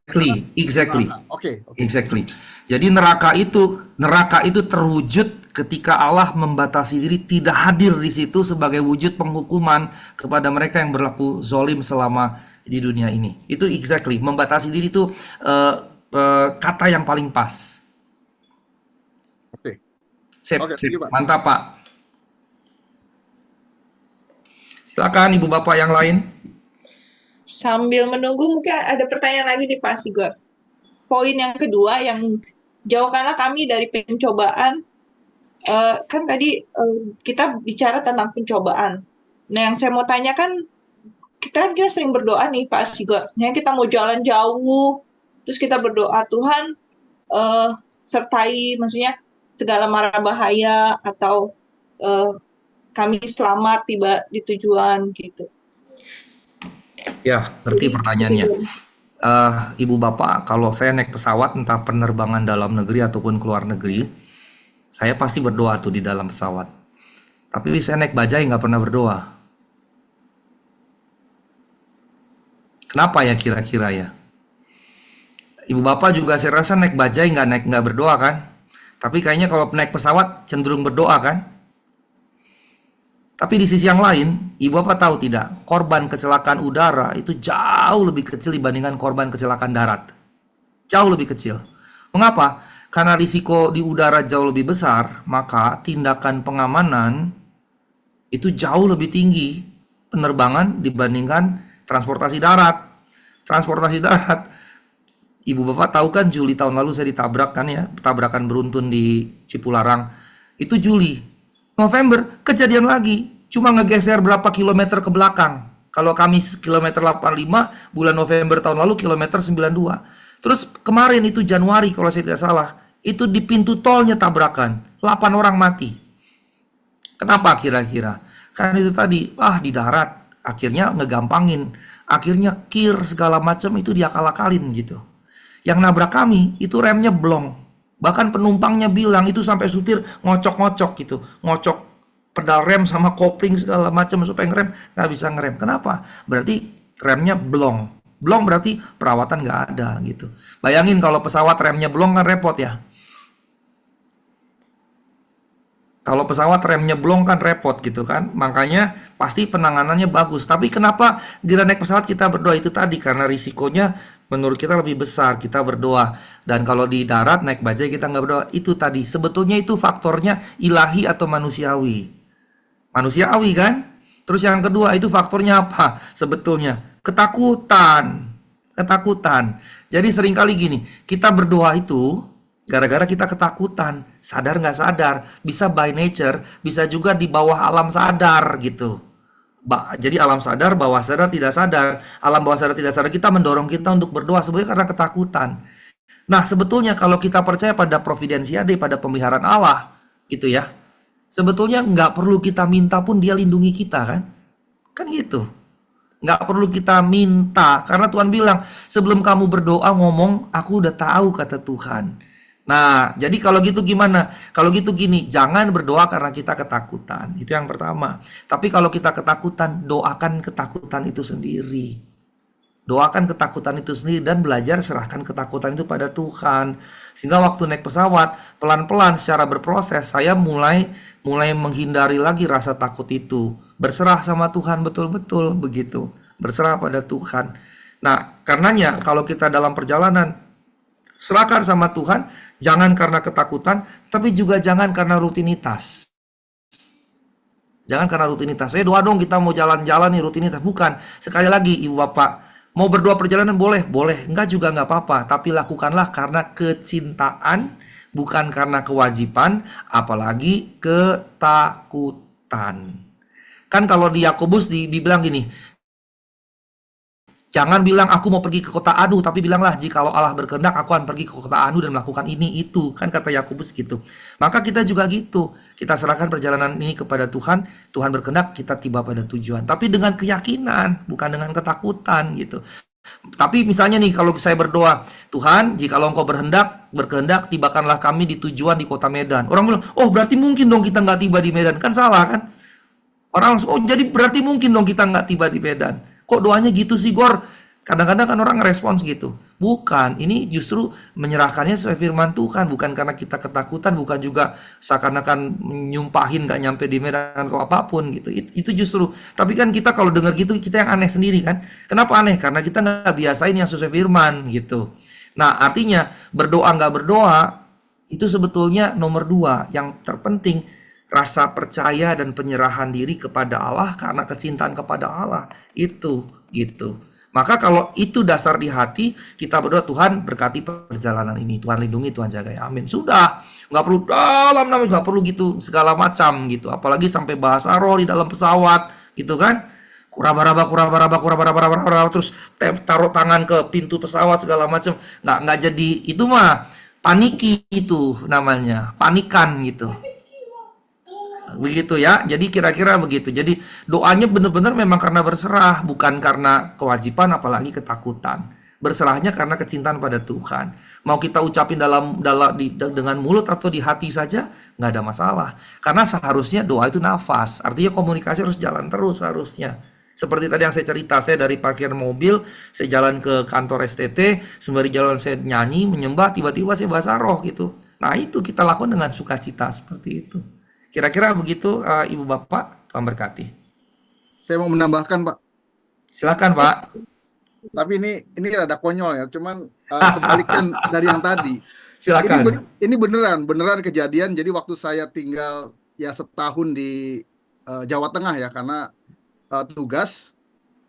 Exactly. Oke. Exactly. Jadi neraka itu terwujud ketika Allah membatasi diri, tidak hadir di situ sebagai wujud penghukuman kepada mereka yang berlaku zolim selama di dunia ini. Itu exactly, membatasi diri itu kata yang paling pas. Oke. Sip. Oke, thank you, Pak. Mantap Pak. Silakan Ibu Bapak yang lain. Sambil menunggu mungkin ada pertanyaan lagi nih Pak Sigor. Poin yang kedua yang jauhkanlah kami dari pencobaan. Kan tadi kita bicara tentang pencobaan. Nah yang saya mau tanyakan, kita sering berdoa nih Pak Sigor. Nah, kita mau jalan jauh, terus kita berdoa Tuhan sertai, maksudnya segala mara bahaya atau kami selamat tiba di tujuan gitu. Ya, ngerti pertanyaannya. Ibu Bapak, kalau saya naik pesawat entah penerbangan dalam negeri ataupun keluar negeri, saya pasti berdoa tuh di dalam pesawat. Tapi saya naik bajai nggak pernah berdoa. Kenapa ya kira-kira ya? Ibu Bapak juga saya rasa naik bajai nggak berdoa kan? Tapi kayaknya kalau naik pesawat cenderung berdoa kan? Tapi di sisi yang lain, Ibu Bapak tahu tidak, korban kecelakaan udara itu jauh lebih kecil dibandingkan korban kecelakaan darat. Jauh lebih kecil. Mengapa? Karena risiko di udara jauh lebih besar, maka tindakan pengamanan Itu jauh lebih tinggi penerbangan dibandingkan transportasi darat. Transportasi darat, ibu bapak tahu kan Juli tahun lalu saya ditabrak kan ya, tabrakan beruntun di Cipularang. Itu Juli. November kejadian lagi, cuma ngegeser berapa kilometer ke belakang. Kalau kami kilometer 85, bulan November tahun lalu kilometer 92. Terus kemarin itu Januari kalau saya tidak salah, itu di pintu tolnya tabrakan, 8 orang mati. Kenapa kira-kira? Karena itu tadi, di darat, akhirnya ngegampangin, akhirnya kir segala macam itu diakal-akalin gitu. Yang nabrak kami itu remnya blong. Bahkan penumpangnya bilang itu sampai supir ngocok-ngocok gitu, ngocok pedal rem sama kopling segala macam supaya ngerem, nggak bisa ngerem. Kenapa? Berarti remnya blong. Blong berarti perawatan nggak ada gitu. Bayangin kalau pesawat remnya blong kan repot ya. Kalau pesawat remnya blong kan repot gitu kan. Makanya pasti penanganannya bagus. Tapi kenapa bila naik pesawat kita berdoa itu tadi? Karena risikonya menurut kita lebih besar. Kita berdoa. Dan kalau di darat naik bajai kita nggak berdoa. Itu tadi. Sebetulnya itu faktornya ilahi atau manusiawi. Manusiawi kan? Terus yang kedua itu faktornya apa? Sebetulnya ketakutan. Ketakutan. Jadi seringkali gini. Kita berdoa itu gara-gara kita ketakutan, sadar nggak sadar, bisa by nature, bisa juga di bawah alam sadar gitu. Jadi alam sadar, bawah sadar, tidak sadar. Alam bawah sadar, tidak sadar kita mendorong kita untuk berdoa sebenarnya karena ketakutan. Nah, sebetulnya kalau kita percaya pada providensiade, pada pemeliharaan Allah, gitu ya, sebetulnya nggak perlu kita minta pun dia lindungi kita kan? Kan gitu. Nggak perlu kita minta, karena Tuhan bilang, sebelum kamu berdoa ngomong, aku udah tahu kata Tuhan. Nah, jadi kalau gitu gimana? Kalau gitu gini, jangan berdoa karena kita ketakutan. Itu yang pertama. Tapi kalau kita ketakutan, doakan ketakutan itu sendiri. Doakan ketakutan itu sendiri dan belajar serahkan ketakutan itu pada Tuhan. Sehingga waktu naik pesawat, pelan-pelan secara berproses, saya mulai menghindari lagi rasa takut itu. Berserah sama Tuhan betul-betul begitu. Berserah pada Tuhan. Nah, karenanya kalau kita dalam perjalanan serahkan sama Tuhan, jangan karena ketakutan, tapi juga jangan karena rutinitas. Jangan karena rutinitas. Saya doa dong kita mau jalan-jalan nih rutinitas. Bukan. Sekali lagi ibu bapak, mau berdoa perjalanan boleh? Boleh. Enggak juga enggak apa-apa. Tapi lakukanlah karena kecintaan, bukan karena kewajiban, apalagi ketakutan. Kan kalau di Yakobus dibilang gini, jangan bilang aku mau pergi ke kota Anu, tapi bilanglah jikalau Allah berkehendak aku akan pergi ke kota Anu dan melakukan ini itu. Kan kata Yakobus gitu. Maka kita juga gitu. Kita serahkan perjalanan ini kepada Tuhan. Tuhan berkehendak kita tiba pada tujuan. Tapi dengan keyakinan, bukan dengan ketakutan gitu. Tapi misalnya nih kalau saya berdoa, Tuhan jikalau engkau berkehendak tibakanlah kami di tujuan di kota Medan. Orang bilang, oh berarti mungkin dong kita nggak tiba di Medan. Kan salah kan? Orang langsung, oh jadi berarti mungkin dong kita nggak tiba di Medan. Kok doanya gitu sih Gor? Kadang-kadang kan orang ngerespons gitu. Bukan, ini justru menyerahkannya sesuai firman Tuhan. Bukan karena kita ketakutan, bukan juga seakan-akan nyumpahin gak nyampe di Medan atau apapun gitu. Itu justru, tapi kan kita kalau dengar gitu, kita yang aneh sendiri kan. Kenapa aneh? Karena kita gak biasain yang sesuai firman gitu. Nah artinya berdoa gak berdoa, itu sebetulnya nomor 2. Yang terpenting, rasa percaya dan penyerahan diri kepada Allah karena kecintaan kepada Allah itu gitu. Maka kalau itu dasar di hati, kita berdoa Tuhan berkati perjalanan ini, Tuhan lindungi, Tuhan jaga ya, amin. Sudah, nggak perlu dalam nggak perlu gitu segala macam gitu. Apalagi sampai bahasa roh di dalam pesawat gitu kan. Kurabaraba terus taruh tangan ke pintu pesawat segala macam. Nggak jadi itu mah paniki itu namanya, panikan gitu. Begitu ya, jadi kira-kira begitu. Jadi doanya benar-benar memang karena berserah, bukan karena kewajiban apalagi ketakutan. Berserahnya karena kecintaan pada Tuhan. Mau kita ucapin dengan mulut atau di hati saja nggak ada masalah. Karena seharusnya doa itu nafas, artinya komunikasi harus jalan terus harusnya. Seperti tadi yang saya cerita, saya dari parkir mobil, saya jalan ke kantor STT, sembari jalan saya nyanyi, menyembah, tiba-tiba saya bahasa roh gitu. Nah itu kita lakukan dengan sukacita seperti itu. Kira-kira begitu Ibu Bapak, Tuhan berkati. Saya mau menambahkan Pak. Silakan Pak. Tapi ini rada konyol ya, cuman kebalikan dari yang tadi. Silakan. Ini beneran kejadian. Jadi waktu saya tinggal ya setahun di Jawa Tengah ya, karena tugas.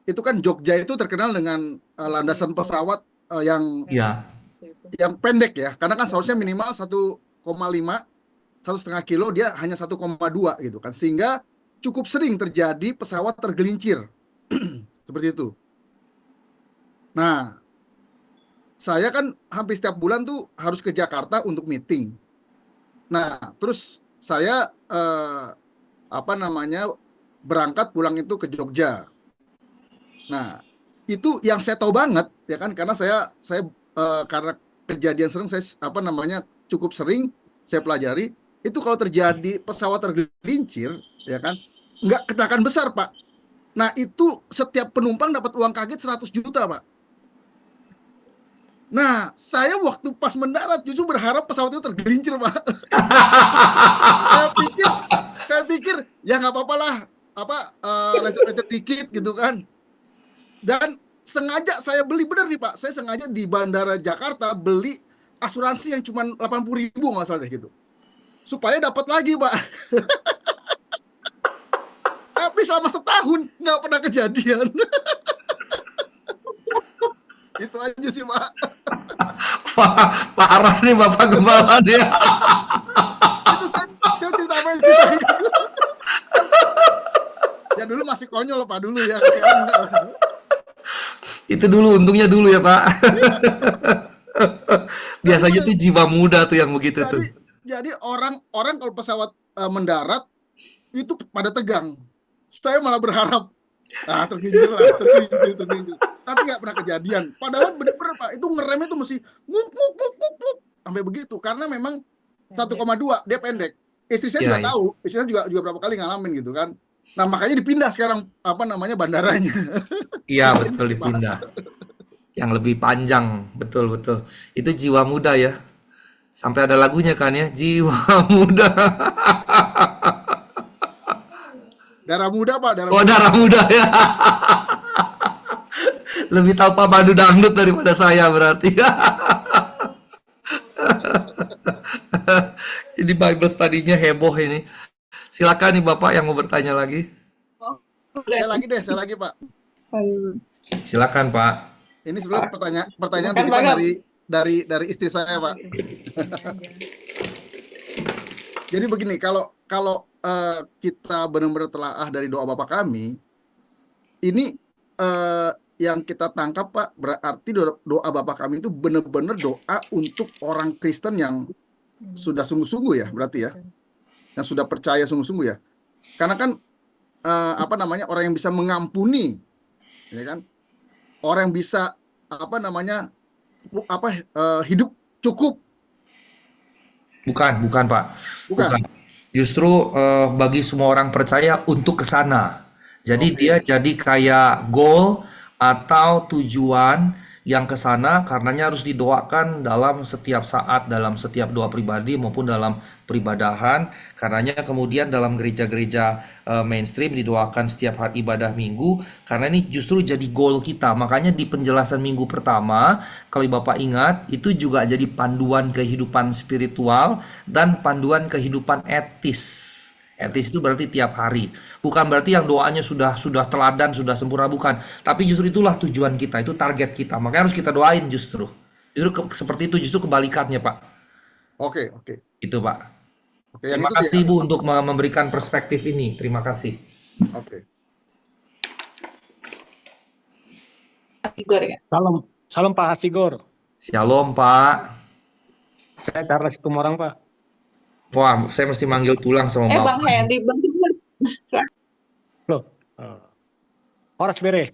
Itu kan Jogja itu terkenal dengan landasan pesawat yang Iya, pendek ya, karena kan seharusnya minimal 1,5 1,5 kilo, dia hanya 1,2 gitu kan, sehingga cukup sering terjadi pesawat tergelincir seperti itu. Nah, saya kan hampir setiap bulan tuh harus ke Jakarta untuk meeting. Nah, terus saya apa namanya berangkat pulang itu ke Jogja. Nah, itu yang saya tahu banget ya kan, karena saya karena kejadian sering, saya apa namanya cukup sering saya pelajari itu, kalau terjadi pesawat tergelincir ya kan, nggak kecelakaan besar Pak. Nah, itu setiap penumpang dapat uang kaget 100 juta Pak. Nah, saya waktu pas mendarat justru berharap pesawat itu tergelincir Pak. saya pikir saya pikir ya nggak apa-apa lah, apa lecet-lecet dikit gitu kan. Dan sengaja saya beli, bener nih Pak, saya sengaja di Bandara Jakarta beli asuransi yang cuma 80.000 nggak salah deh gitu, supaya dapat lagi Pak. Tapi selama setahun nggak pernah kejadian. Itu aja sih Pak. Wah, parah nih Bapak Gembala dia. Itu saya cerita apa sih saya. Ya dulu masih konyol Pak dulu ya, sekarang enggak. Itu dulu, untungnya dulu ya Pak. Tapi Biasanya bener, tuh jiwa muda tuh yang begitu tuh. jadi orang kalau pesawat mendarat itu pada tegang. Saya malah berharap tergelincir lah, tergelincir. Tapi nggak pernah kejadian. Padahal bener-bener Pak, itu ngeremnya tuh mesti nguk nguk nguk nguk nguk sampai begitu, karena memang 1,2 dia pendek. Istri saya Iya, juga iya. tahu, istri saya juga juga berapa kali ngalamin gitu kan. Nah, makanya dipindah sekarang apa namanya bandaranya. Iya, Itu aja betul sih Pak. dipindah. Yang lebih panjang, betul betul. Itu jiwa muda ya. Sampai ada lagunya kan ya, jiwa muda. Darah muda Pak, darah Oh, muda. darah muda ya. Lebih tahu Pak Madu dangdut daripada saya berarti. Ini Bible study-nya heboh ini. Silakan nih Bapak yang mau bertanya lagi. Oh, udah. Saya lagi Pak. Silakan Pak. Ini sebenarnya pertanyaan Silakan Pak titipan Gam. dari istri saya Pak. Jadi begini, kalau kalau kita benar-benar telaah dari doa Bapa kami, ini yang kita tangkap Pak, berarti doa Bapa kami itu benar-benar doa untuk orang Kristen yang sudah sungguh-sungguh ya, berarti ya, yang sudah percaya sungguh-sungguh ya. Karena kan apa namanya, orang yang bisa mengampuni, ya kan, orang yang bisa apa namanya hidup cukup, Bukan, bukan Pak. Bukan. bukan? Justru bagi semua orang percaya untuk ke sana. Jadi dia Oke. jadi kayak goal atau tujuan yang ke sana, karenanya harus didoakan dalam setiap saat, dalam setiap doa pribadi maupun dalam peribadahan. Karenanya kemudian dalam gereja-gereja mainstream didoakan setiap hari ibadah minggu, karena ini justru jadi goal kita. Makanya di penjelasan minggu pertama, kalau Bapak ingat, itu juga jadi panduan kehidupan spiritual dan panduan kehidupan etis. Etis itu berarti tiap hari. Bukan berarti yang doanya sudah teladan, sudah sempurna, bukan. Tapi justru itulah tujuan kita, itu target kita. Makanya harus kita doain justru. Justru seperti itu, justru kebalikannya, Pak. Oke, oke. Itu, Pak. Oke, yang Terima itu kasih dia. Bu untuk memberikan perspektif ini. Terima kasih. Oke. Igor ya. Salam, salam Pak Hasigor. Shalom, Pak. Saya Charles Tumorang, Pak. Wah, saya mesti manggil tulang sama Bang Bapak. Henry, Bang Tigor. Loh, Horas Bere.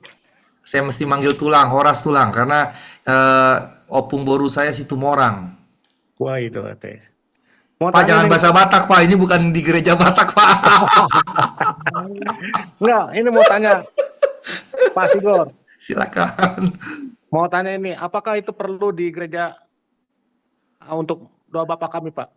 Saya mesti manggil tulang, Horas tulang, karena opung boru saya si Tumorang. Wah, itu teh. Mau Pak, tanya jangan nih, bahasa Batak, Pak. Ini bukan di gereja Batak, Pak. enggak, ini mau tanya Pak Hasigor. Silakan. Mau tanya ini, apakah itu perlu di gereja untuk doa Bapak kami, Pak?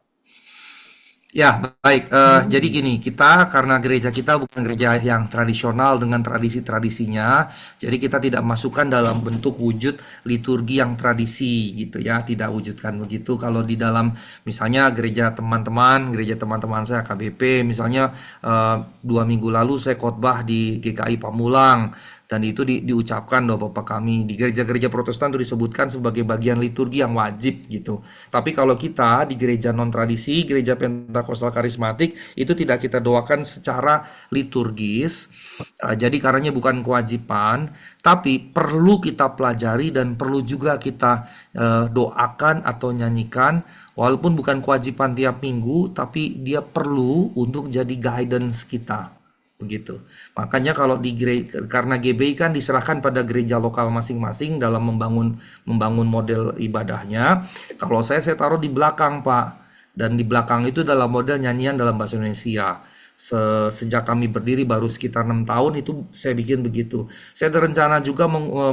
Ya, baik. Jadi gini, kita karena gereja kita bukan gereja yang tradisional dengan tradisi-tradisinya, jadi kita tidak masukkan dalam bentuk wujud liturgi yang tradisi gitu ya, tidak wujudkan begitu. Kalau di dalam misalnya gereja teman-teman saya KBP, misalnya 2 minggu lalu saya khotbah di GKI Pamulang. Dan itu diucapkan doa Bapa kami. Di gereja-gereja Protestan itu disebutkan sebagai bagian liturgi yang wajib gitu. Tapi kalau kita di gereja non-tradisi, gereja Pentakosta Karismatik, itu tidak kita doakan secara liturgis. Jadi karenanya bukan kewajiban, tapi perlu kita pelajari dan perlu juga kita doakan atau nyanyikan. Walaupun bukan kewajiban tiap minggu, tapi dia perlu untuk jadi guidance kita. Begitu. Makanya kalau karena GBI kan diserahkan pada gereja lokal masing-masing dalam membangun model ibadahnya. Kalau saya taruh di belakang, Pak. Dan di belakang itu dalam model nyanyian dalam bahasa Indonesia. Sejak kami berdiri baru sekitar 6 tahun itu saya bikin begitu. Saya ada rencana juga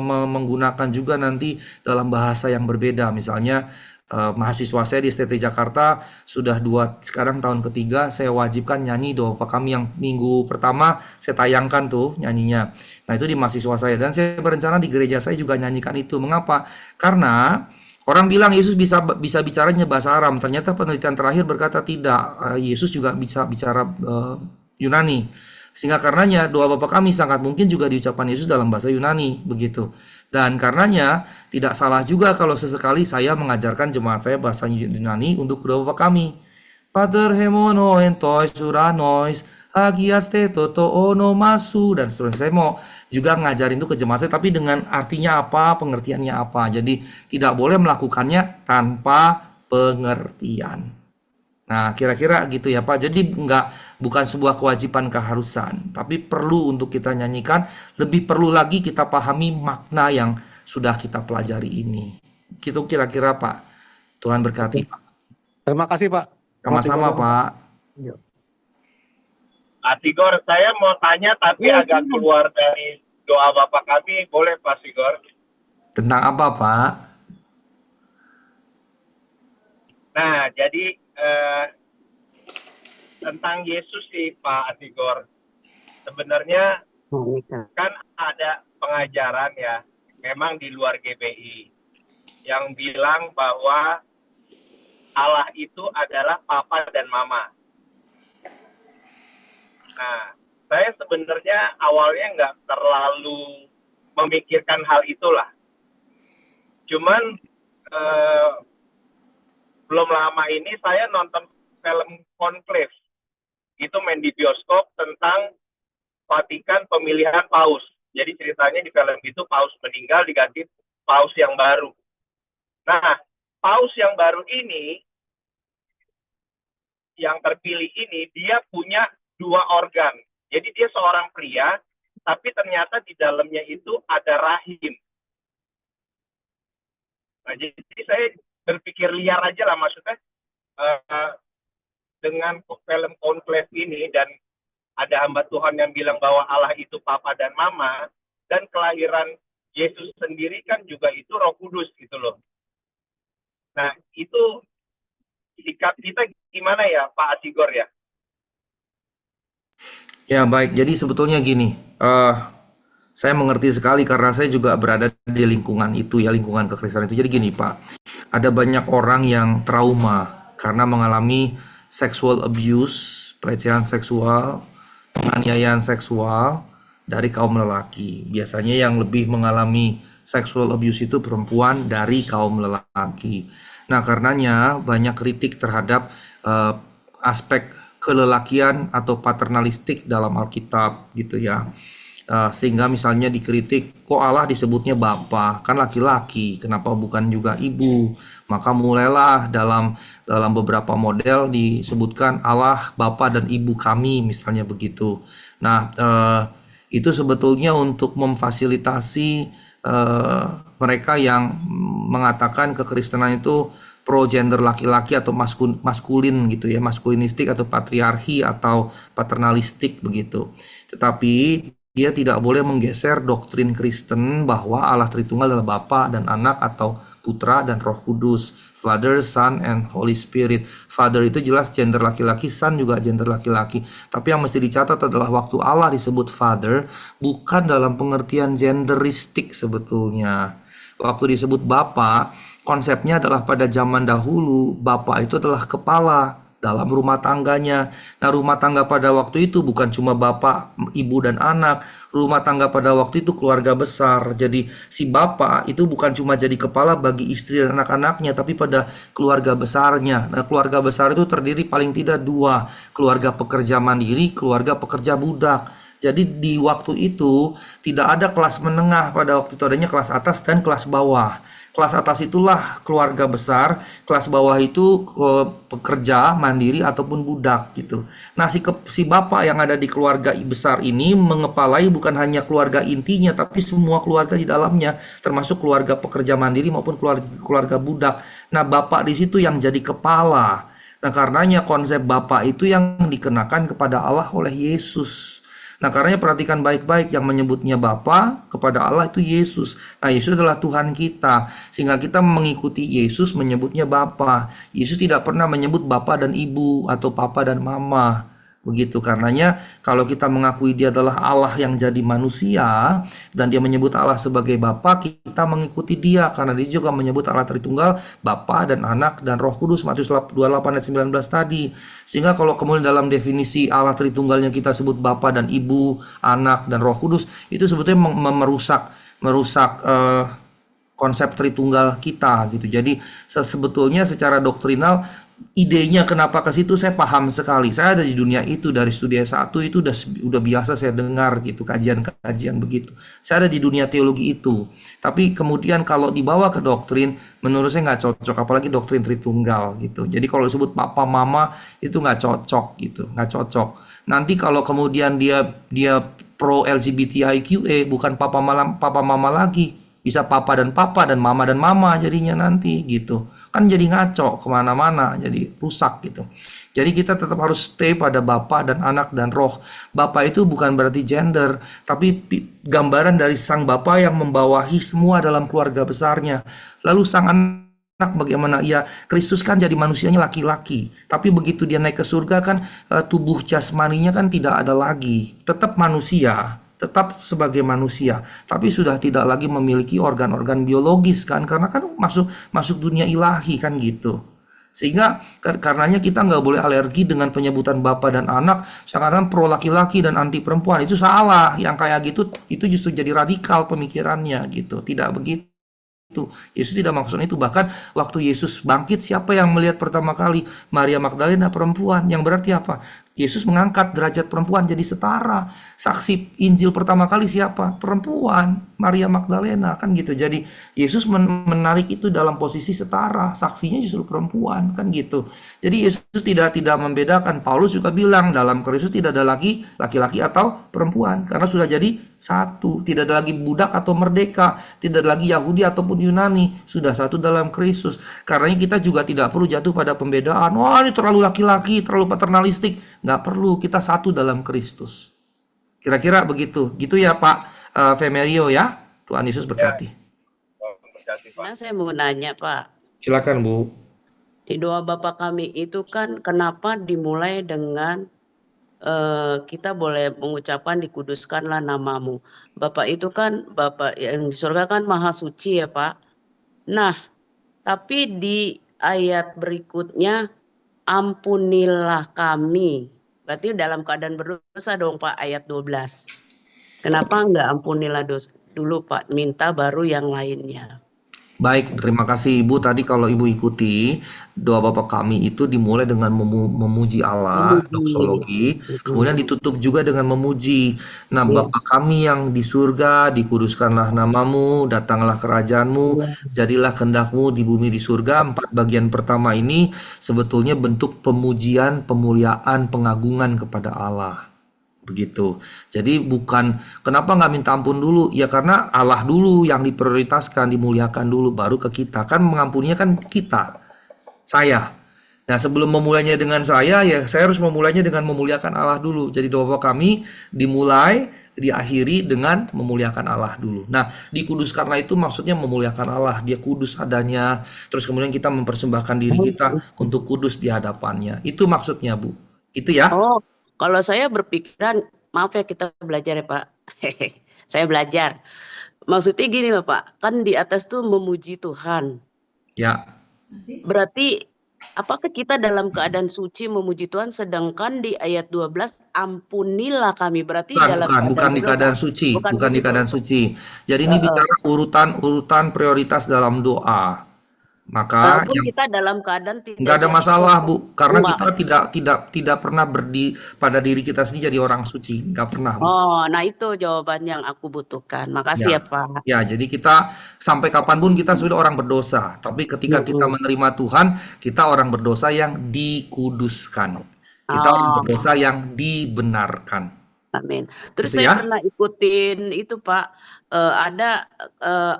menggunakan juga nanti dalam bahasa yang berbeda. Misalnya mahasiswa saya di STT Jakarta sudah sekarang tahun ketiga saya wajibkan nyanyi doa Bapa Kami yang minggu pertama saya tayangkan tuh nyanyinya. Nah itu di mahasiswa saya dan saya berencana di gereja saya juga nyanyikan itu. Mengapa? Karena orang bilang Yesus bisa bicaranya bahasa Aram. Ternyata penelitian terakhir berkata tidak. Yesus juga bisa bicara Yunani. Sehingga karenanya doa Bapa Kami sangat mungkin juga diucapkan Yesus dalam bahasa Yunani begitu. Dan karenanya tidak salah juga kalau sesekali saya mengajarkan jemaat saya bahasa Yunani untuk doa Bapa Kami. Pater hemono entois uranois hagiaste toto ono masu dan seterusnya. Saya mau juga ngajarin itu ke jemaat saya tapi dengan artinya apa, pengertiannya apa. Jadi tidak boleh melakukannya tanpa pengertian. Nah, kira-kira gitu ya Pak. Jadi bukan sebuah kewajiban keharusan, tapi perlu untuk kita nyanyikan, lebih perlu lagi kita pahami makna yang sudah kita pelajari ini. Gitu kira-kira Pak. Tuhan berkati Pak. Terima kasih Pak. Sama-sama Pak. Pak Sigor, saya mau tanya tapi Ya, agak keluar dari doa Bapak Kami, boleh Pak Sigor? Tentang apa Pak? Nah, jadi tentang Yesus sih Pak Sigor. Sebenarnya kan ada pengajaran ya, memang di luar GBI, yang bilang bahwa Allah itu adalah Papa dan Mama. Nah, saya sebenarnya awalnya nggak terlalu memikirkan hal itulah. Cuman belum lama ini saya nonton film Conclave. Itu main di bioskop tentang Vatikan pemilihan Paus. Jadi ceritanya di film itu Paus meninggal diganti Paus yang baru. Nah, Paus yang baru ini, yang terpilih ini, dia punya 2 organ. Jadi dia seorang pria, tapi ternyata di dalamnya itu ada rahim. Nah, jadi saya berpikir liar aja lah maksudnya dengan film Conclave ini dan ada hamba Tuhan yang bilang bahwa Allah itu Papa dan Mama dan kelahiran Yesus sendiri kan juga itu Roh Kudus gitu loh. Nah, itu sikap kita gimana ya Pak Asigor ya? Ya baik, jadi sebetulnya gini, saya mengerti sekali karena saya juga berada di lingkungan itu ya, lingkungan kekristenan itu. Jadi gini Pak, ada banyak orang yang trauma karena mengalami sexual abuse, pelecehan seksual, penganiayaan seksual dari kaum lelaki. Biasanya yang lebih mengalami sexual abuse itu perempuan dari kaum lelaki. Nah, karenanya banyak kritik terhadap aspek kelelakian atau paternalistik dalam Alkitab gitu ya. Sehingga misalnya dikritik, kok Allah disebutnya Bapa, kan laki-laki, kenapa bukan juga ibu? Maka mulailah dalam beberapa model disebutkan Allah Bapa dan Ibu kami misalnya begitu. Nah, itu sebetulnya untuk memfasilitasi mereka yang mengatakan kekristenan itu pro gender laki-laki atau maskulin gitu ya, maskulinistik atau patriarki atau paternalistik begitu. Tetapi dia tidak boleh menggeser doktrin Kristen bahwa Allah Tritunggal adalah Bapa dan Anak atau Putra dan Roh Kudus, Father, Son, and Holy Spirit. Father itu jelas gender laki-laki, Son juga gender laki-laki. Tapi yang mesti dicatat adalah waktu Allah disebut Father, bukan dalam pengertian genderistik sebetulnya. Waktu disebut Bapa, konsepnya adalah pada zaman dahulu, Bapa itu adalah kepala dalam rumah tangganya. Nah, rumah tangga pada waktu itu bukan cuma bapak, ibu, dan anak. Rumah tangga pada waktu itu keluarga besar. Jadi si bapak itu bukan cuma jadi kepala bagi istri dan anak-anaknya, tapi pada keluarga besarnya. Nah, keluarga besar itu terdiri paling tidak dua, keluarga pekerja mandiri, keluarga pekerja budak. Jadi di waktu itu tidak ada kelas menengah, pada waktu itu adanya kelas atas dan kelas bawah. Kelas atas itulah keluarga besar, kelas bawah itu pekerja mandiri ataupun budak gitu. Nah, si bapak yang ada di keluarga besar ini mengepalai bukan hanya keluarga intinya, tapi semua keluarga di dalamnya, termasuk keluarga pekerja mandiri maupun keluarga budak. Nah, bapak di situ yang jadi kepala. Nah, karenanya konsep bapak itu yang dikenakan kepada Allah oleh Yesus. Nah, karenanya perhatikan baik-baik, yang menyebutnya Bapa kepada Allah itu Yesus. Nah, Yesus adalah Tuhan kita, sehingga kita mengikuti Yesus menyebutnya Bapa. Yesus tidak pernah menyebut Bapa dan Ibu atau Papa dan Mama. Begitu, karenanya kalau kita mengakui dia adalah Allah yang jadi manusia dan dia menyebut Allah sebagai Bapa, kita mengikuti dia karena dia juga menyebut Allah Tritunggal, Bapa dan Anak dan Roh Kudus, Matius 28 ayat 19 tadi. Sehingga kalau kemudian dalam definisi Allah Tritunggalnya kita sebut Bapa dan Ibu, Anak dan Roh Kudus, itu sebetulnya merusak konsep Tritunggal kita gitu. Jadi sebetulnya secara doktrinal idenya kenapa ke situ saya paham sekali. Saya ada di dunia itu dari studi S1 itu udah biasa saya dengar gitu kajian-kajian begitu. Saya ada di dunia teologi itu. Tapi kemudian kalau dibawa ke doktrin, menurut saya nggak cocok, apalagi doktrin Tritunggal gitu. Jadi kalau disebut papa mama itu nggak cocok gitu, nggak cocok. Nanti kalau kemudian dia pro LGBTIQA bukan papa mama lagi, bisa papa dan mama jadinya nanti gitu. Kan jadi ngaco kemana-mana, jadi rusak gitu. Jadi kita tetap harus stay pada Bapa dan Anak dan Roh. Bapa itu bukan berarti gender, tapi gambaran dari sang Bapa yang membawahi semua dalam keluarga besarnya. Lalu sang Anak bagaimana? Ya, Kristus kan jadi manusianya laki-laki, tapi begitu dia naik ke surga kan tubuh jasmaninya kan tidak ada lagi, tetap manusia, tetap sebagai manusia, tapi sudah tidak lagi memiliki organ-organ biologis kan, karena kan masuk dunia ilahi kan gitu. Sehingga karenanya kita nggak boleh alergi dengan penyebutan Bapa dan Anak, sekarang pro laki-laki dan anti perempuan, itu salah. Yang kayak gitu itu justru jadi radikal pemikirannya gitu, tidak begitu. Yesus tidak maksud itu. Bahkan waktu Yesus bangkit, siapa yang melihat pertama kali? Maria Magdalena, perempuan. Yang berarti apa? Yesus mengangkat derajat perempuan jadi setara. Saksi Injil pertama kali siapa? Perempuan, Maria Magdalena kan gitu. Jadi Yesus menarik itu dalam posisi setara. Saksinya justru perempuan kan gitu. Jadi Yesus tidak membedakan. Paulus juga bilang dalam Kristus tidak ada lagi laki-laki atau perempuan, karena sudah jadi satu. Tidak ada lagi budak atau merdeka, tidak ada lagi Yahudi ataupun Yunani, sudah satu dalam Kristus. Karena kita juga tidak perlu jatuh pada pembedaan. Wah, ini terlalu laki-laki, terlalu paternalistik. Nggak perlu, kita satu dalam Kristus. Kira-kira begitu. Gitu ya Pak Femerio ya. Tuhan Yesus berkati. Nah, saya mau nanya Pak, Silakan Bu. di doa Bapa kami itu kan kenapa dimulai dengan kita boleh mengucapkan dikuduskanlah namamu. Bapak itu kan Bapak yang di surga kan maha suci ya Pak. Nah, tapi di ayat berikutnya ampunilah kami. Berarti dalam keadaan berdosa dong Pak, ayat 12. Kenapa enggak ampunilah dosa dulu Pak, minta baru yang lainnya. Baik, terima kasih Ibu. Tadi kalau Ibu ikuti, doa Bapa kami itu dimulai dengan memuji Allah, doksologi, kemudian ditutup juga dengan memuji. Nah, Bapa kami yang di surga, dikuduskanlah namamu, datanglah kerajaanmu, jadilah kehendakmu di bumi di surga. 4 bagian pertama ini sebetulnya bentuk pemujian, pemuliaan, pengagungan kepada Allah. Begitu. Jadi bukan kenapa nggak minta ampun dulu? Ya karena Allah dulu yang diprioritaskan, dimuliakan dulu, baru ke kita. Kan mengampuninya kan kita, saya. Nah, sebelum memulainya dengan saya, ya saya harus memulainya dengan memuliakan Allah dulu. Jadi doa Bapa kami dimulai, diakhiri dengan memuliakan Allah dulu. Nah, dikuduskanlah itu maksudnya memuliakan Allah. Dia kudus adanya. Terus kemudian kita mempersembahkan diri kita untuk kudus di hadapannya. Itu maksudnya, Bu. Itu ya. Oh, kalau saya berpikiran, maaf ya kita belajar ya Pak. Saya belajar. Maksudnya gini Bapak, kan di atas tuh memuji Tuhan. Ya. Berarti apakah kita dalam keadaan suci memuji Tuhan, sedangkan di ayat 12 ampunilah kami, berarti dalam Bukan di dosa. keadaan suci, Bukan bukan di begitu. keadaan suci. Jadi ini bicara urutan prioritas dalam doa. Maka Walaupun kita dalam keadaan nggak tidak ada suci. masalah, Bu, karena Enggak. kita tidak pernah pada diri kita sendiri jadi orang suci, nggak pernah, Bu. Oh, nah itu jawaban yang aku butuhkan. Makasih ya Pak. Ya, jadi kita sampai kapanpun kita sudah orang berdosa, tapi ketika kita menerima Tuhan, kita orang berdosa yang dikuduskan. Kita orang Oh, berdosa yang dibenarkan. amin. Terus Gitu ya? saya pernah ikutin itu Pak, ada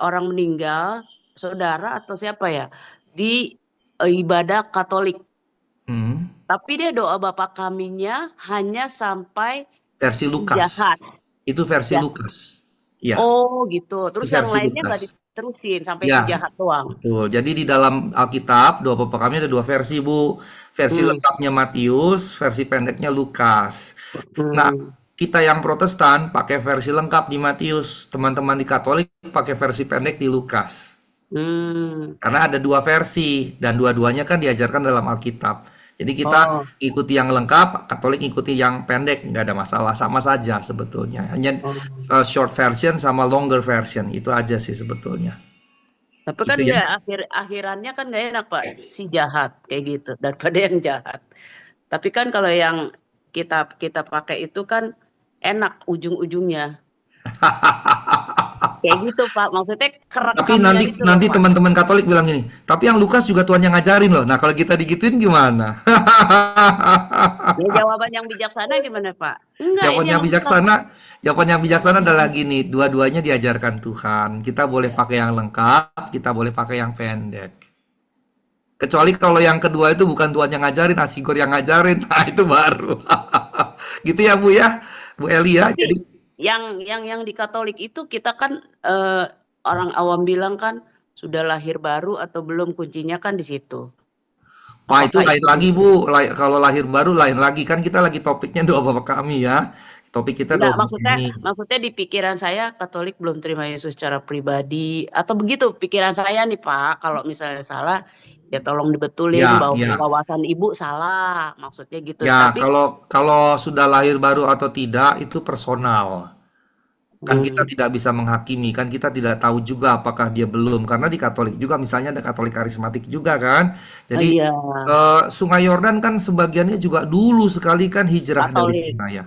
orang meninggal, saudara atau siapa ya, di ibadah Katolik. Hmm. Tapi dia doa Bapa kaminya hanya sampai Versi si Lukas. jahat. Itu versi Ya. Lukas. Ya, Oh gitu. Terus yang versi lainnya nggak Lukas. diterusin sampai si Ya, jahat doang. betul. Jadi di dalam Alkitab, doa Bapa kami ada dua versi, Bu. Versi lengkapnya Matius, versi pendeknya Lukas. Nah, kita yang Protestan pakai versi lengkap di Matius, teman-teman di Katolik pakai versi pendek di Lukas. Karena ada dua versi dan dua-duanya kan diajarkan dalam Alkitab. Jadi kita ikuti yang lengkap, Katolik ikuti yang pendek, nggak ada masalah, sama saja sebetulnya. Hanya short version sama longer version itu aja sih sebetulnya. Tapi kan Gitu ya. ya akhirannya kan nggak enak Pak, si jahat kayak gitu daripada yang jahat. Tapi kan kalau yang kita pakai itu kan enak ujung-ujungnya. Kayak gitu Pak, maksudnya Tapi kerekamnya gitu loh nanti Pak. teman-teman Katolik bilang gini, tapi yang Lukas juga Tuhan yang ngajarin loh. Nah, kalau kita digituin gimana? Ya jawaban yang bijaksana gimana Pak? Enggak, Jawaban ini yang yang bijaksana adalah gini, dua-duanya diajarkan Tuhan. Kita boleh pakai yang lengkap, kita boleh pakai yang pendek. Kecuali kalau yang kedua itu bukan Tuhan yang ngajarin, Asigor yang ngajarin, nah itu baru. Gitu ya Bu ya, Bu Eli ya. Tapi Jadi yang di Katolik itu kita kan orang awam bilang kan sudah lahir baru atau belum, kuncinya kan di situ. wah itu Apakah lain lagi Bu. Kalau lahir baru lain lagi kan kita lagi topiknya doa Bapa kami ya. Topik kita doa enggak, Bapa kami. maksudnya di pikiran saya Katolik belum terima Yesus secara pribadi atau begitu pikiran saya nih Pak. Kalau misalnya salah ya tolong dibetulin Ya, bahwa ya. wawasan Ibu salah, maksudnya gitu. Ya, Tapi kalau sudah lahir baru atau tidak itu personal. Kan kita tidak bisa menghakimi, kan kita tidak tahu juga apakah dia belum. Karena di Katolik juga misalnya ada Katolik karismatik juga kan. Jadi iya, Sungai Yordan kan sebagiannya juga dulu sekali kan hijrah dari Katolik. sana ya.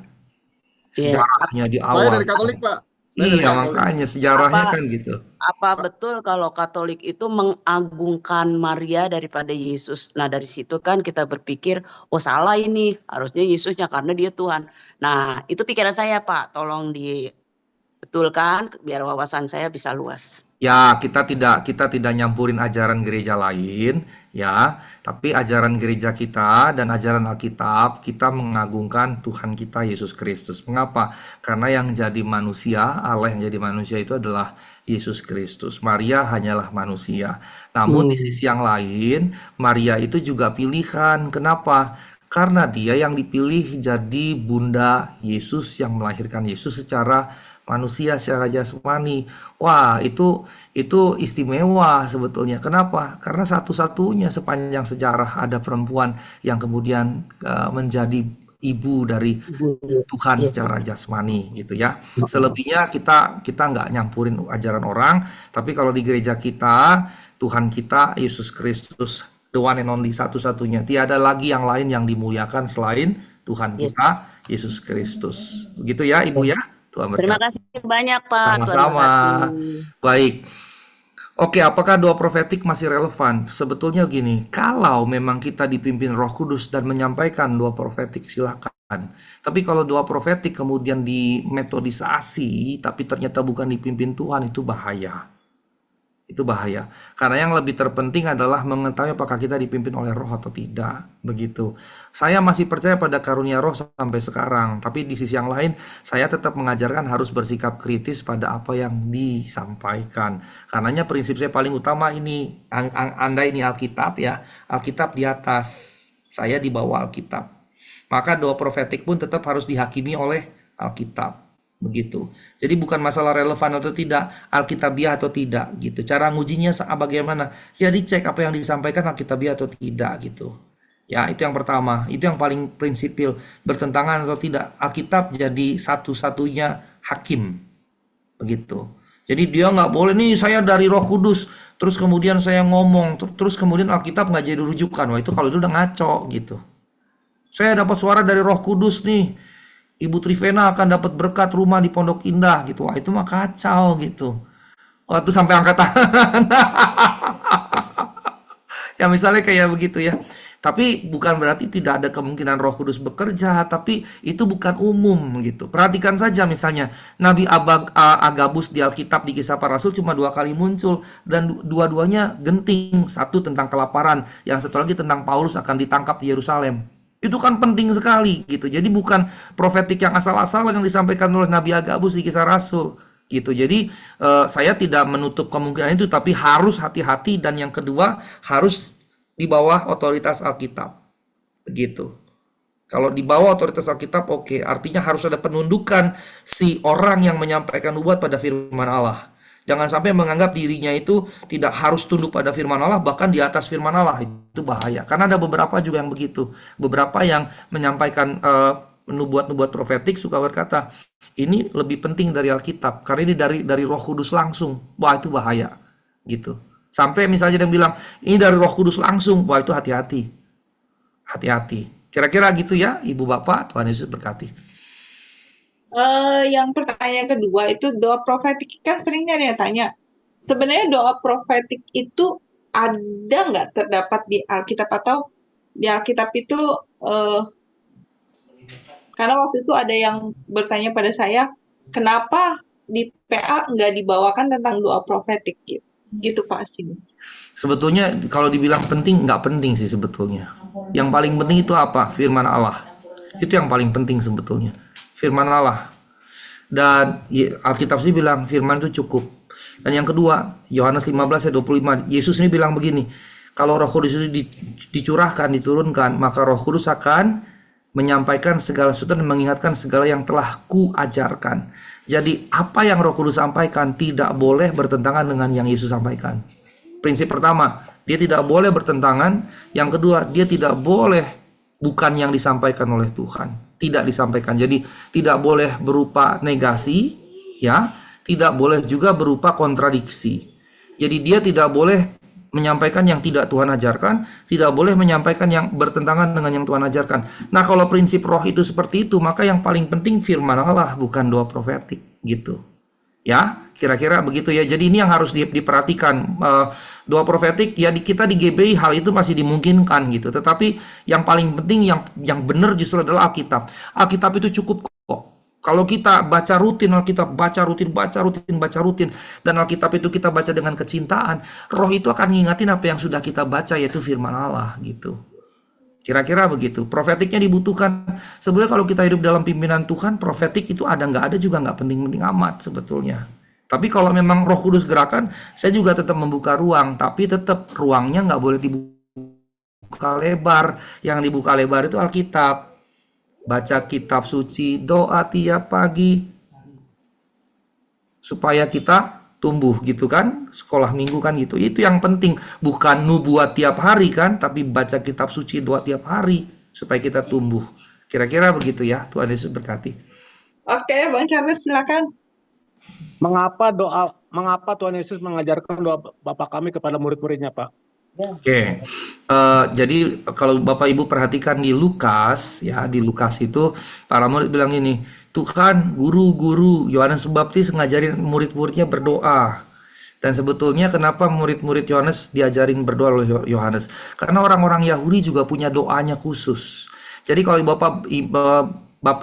Iya. Sejarahnya di Saya awal. dari Katolik, Pak. Saya dari Iya, Katolik. makanya sejarahnya Apa kan gitu. apa betul kalau Katolik itu mengagungkan Maria daripada Yesus? Nah, dari situ kan kita berpikir, oh salah ini, harusnya Yesusnya karena dia Tuhan. Nah, itu pikiran saya, Pak. Tolong dibetulkan biar wawasan saya bisa luas. Ya, kita tidak nyampurin ajaran gereja lain, ya. Tapi ajaran gereja kita dan ajaran Alkitab, kita mengagungkan Tuhan kita Yesus Kristus. Mengapa? Karena yang jadi manusia, Allah yang jadi manusia itu adalah Yesus Kristus. Maria hanyalah manusia. Namun di sisi yang lain, Maria itu juga pilihan. Kenapa? Karena dia yang dipilih jadi bunda Yesus yang melahirkan Yesus secara manusia, secara jasmani. Wah, itu istimewa sebetulnya. Kenapa? Karena satu-satunya sepanjang sejarah ada perempuan yang kemudian menjadi ibu dari Tuhan secara jasmani gitu ya. Selebihnya kita nggak nyampurin ajaran orang, tapi kalau di gereja kita, Tuhan kita Yesus Kristus, the one and only, satu-satunya. Tiada lagi yang lain yang dimuliakan selain Tuhan kita Yesus Kristus. Begitu ya, Ibu ya. Tuhan Terima berkati. kasih banyak, Pak. Tuhan Sama-sama. memberkati. Baik. Oke, apakah doa profetik masih relevan? Sebetulnya gini, kalau memang kita dipimpin Roh Kudus dan menyampaikan doa profetik, silakan. Tapi kalau doa profetik kemudian dimetodisasi, tapi ternyata bukan dipimpin Tuhan, itu bahaya. Itu bahaya. Karena yang lebih terpenting adalah mengetahui apakah kita dipimpin oleh roh atau tidak. Begitu. Saya masih percaya pada karunia roh sampai sekarang. Tapi di sisi yang lain, saya tetap mengajarkan harus bersikap kritis pada apa yang disampaikan. Karenanya prinsip saya paling utama ini, Anda ini Alkitab ya. Alkitab di atas, saya di bawah Alkitab. Maka doa profetik pun tetap harus dihakimi oleh Alkitab. Begitu. Jadi bukan masalah relevan atau tidak, Alkitabiah atau tidak gitu. Cara ngujinya bagaimana? Ya dicek apa yang disampaikan Alkitabiah atau tidak gitu. Ya, itu yang pertama. Itu yang paling prinsipil. Bertentangan atau tidak, Alkitab jadi satu-satunya hakim. Begitu. Jadi dia nggak boleh nih saya dari Roh Kudus, terus kemudian saya ngomong, terus kemudian Alkitab nggak jadi rujukan. Wah itu kalau itu udah ngaco gitu. Saya dapat suara dari Roh Kudus nih. Ibu Trivena akan dapat berkat rumah di Pondok Indah gitu. Wah, itu mah kacau gitu. Waktu sampai angkat tangan. Ya misalnya kayak begitu ya. Tapi bukan berarti tidak ada kemungkinan Roh Kudus bekerja, tapi itu bukan umum gitu. Perhatikan saja misalnya Nabi Agabus di Alkitab di Kisah Para Rasul cuma 2 kali muncul dan dua-duanya genting. Satu tentang kelaparan, yang satu lagi tentang Paulus akan ditangkap di Yerusalem. Itu kan penting sekali gitu. Jadi bukan profetik yang asal-asalan yang disampaikan oleh Nabi Agabus di Kisah Rasul gitu. Jadi saya tidak menutup kemungkinan itu, tapi harus hati-hati, dan yang kedua harus di bawah otoritas Alkitab. Begitu. Kalau di bawah otoritas Alkitab oke, artinya harus ada penundukan si orang yang menyampaikan nubuat pada firman Allah. Jangan sampai menganggap dirinya itu tidak harus tunduk pada firman Allah, bahkan di atas firman Allah. Itu bahaya. Karena ada beberapa juga yang begitu. Beberapa yang menyampaikan nubuat-nubuat profetik suka berkata, ini lebih penting dari Alkitab, karena ini dari Roh Kudus langsung. Wah, itu bahaya. Gitu. Sampai misalnya dia bilang, ini dari Roh Kudus langsung. Wah, itu hati-hati. Hati-hati. Kira-kira gitu ya, Ibu Bapak. Tuhan Yesus berkati. Yang pertanyaan kedua itu doa profetik, kan seringnya ada yang tanya, sebenarnya doa profetik itu ada nggak terdapat di Alkitab, atau di Alkitab itu karena waktu itu ada yang bertanya pada saya, kenapa di PA nggak dibawakan tentang doa profetik gitu Pak Sing. Sebetulnya kalau dibilang penting, nggak penting sih sebetulnya. Yang paling penting itu apa? Firman Allah. Itu yang paling penting sebetulnya. Firman Allah. Dan Alkitab sih bilang firman itu cukup. Dan yang kedua, Yohanes 15 ayat 25, Yesus ini bilang begini, kalau Roh Kudus itu dicurahkan, diturunkan, maka Roh Kudus akan menyampaikan segala sesuatu dan mengingatkan segala yang telah kuajarkan. Jadi apa yang Roh Kudus sampaikan tidak boleh bertentangan dengan yang Yesus sampaikan. Prinsip pertama, dia tidak boleh bertentangan. Yang kedua, dia tidak boleh bukan yang disampaikan oleh Tuhan. Tidak disampaikan. Jadi tidak boleh berupa negasi, ya, tidak boleh juga berupa kontradiksi. Jadi dia tidak boleh menyampaikan yang tidak Tuhan ajarkan, tidak boleh menyampaikan yang bertentangan dengan yang Tuhan ajarkan. Nah, kalau prinsip roh itu seperti itu, maka yang paling penting firman Allah, bukan doa profetik, gitu. Ya, kira-kira begitu ya. Jadi ini yang harus diperhatikan. Doa profetik ya kita di GBI hal itu masih dimungkinkan gitu. Tetapi yang paling penting yang benar justru adalah Alkitab. Alkitab itu cukup kok. Kalau kita baca rutin Alkitab, baca rutin, dan Alkitab itu kita baca dengan kecintaan, roh itu akan ngingatin apa yang sudah kita baca, yaitu firman Allah gitu. Kira-kira begitu. Profetiknya dibutuhkan. Sebenarnya kalau kita hidup dalam pimpinan Tuhan, profetik itu ada nggak ada juga nggak penting-penting amat sebetulnya. Tapi kalau memang Roh Kudus gerakan, saya juga tetap membuka ruang. Tapi tetap ruangnya nggak boleh dibuka lebar. Yang dibuka lebar itu Alkitab. Baca kitab suci, doa tiap pagi. Supaya kita tumbuh gitu kan, sekolah minggu kan gitu. Itu yang penting, bukan nubuat tiap hari kan, tapi baca kitab suci, doa tiap hari supaya kita tumbuh. Kira-kira begitu ya. Tuhan Yesus berkati. Oke, Bang Charles silakan. Mengapa Tuhan Yesus mengajarkan doa Bapa kami kepada murid-muridnya, Pak? Oke. Jadi kalau Bapak Ibu perhatikan di Lukas ya, di Lukas itu para murid bilang ini, Tuhan, guru Yohanes Pembaptis ngajarin murid-muridnya berdoa. Dan sebetulnya kenapa murid-murid Yohanes diajarin berdoa oleh Yohanes? Karena orang-orang Yahudi juga punya doanya khusus. Jadi kalau Bapak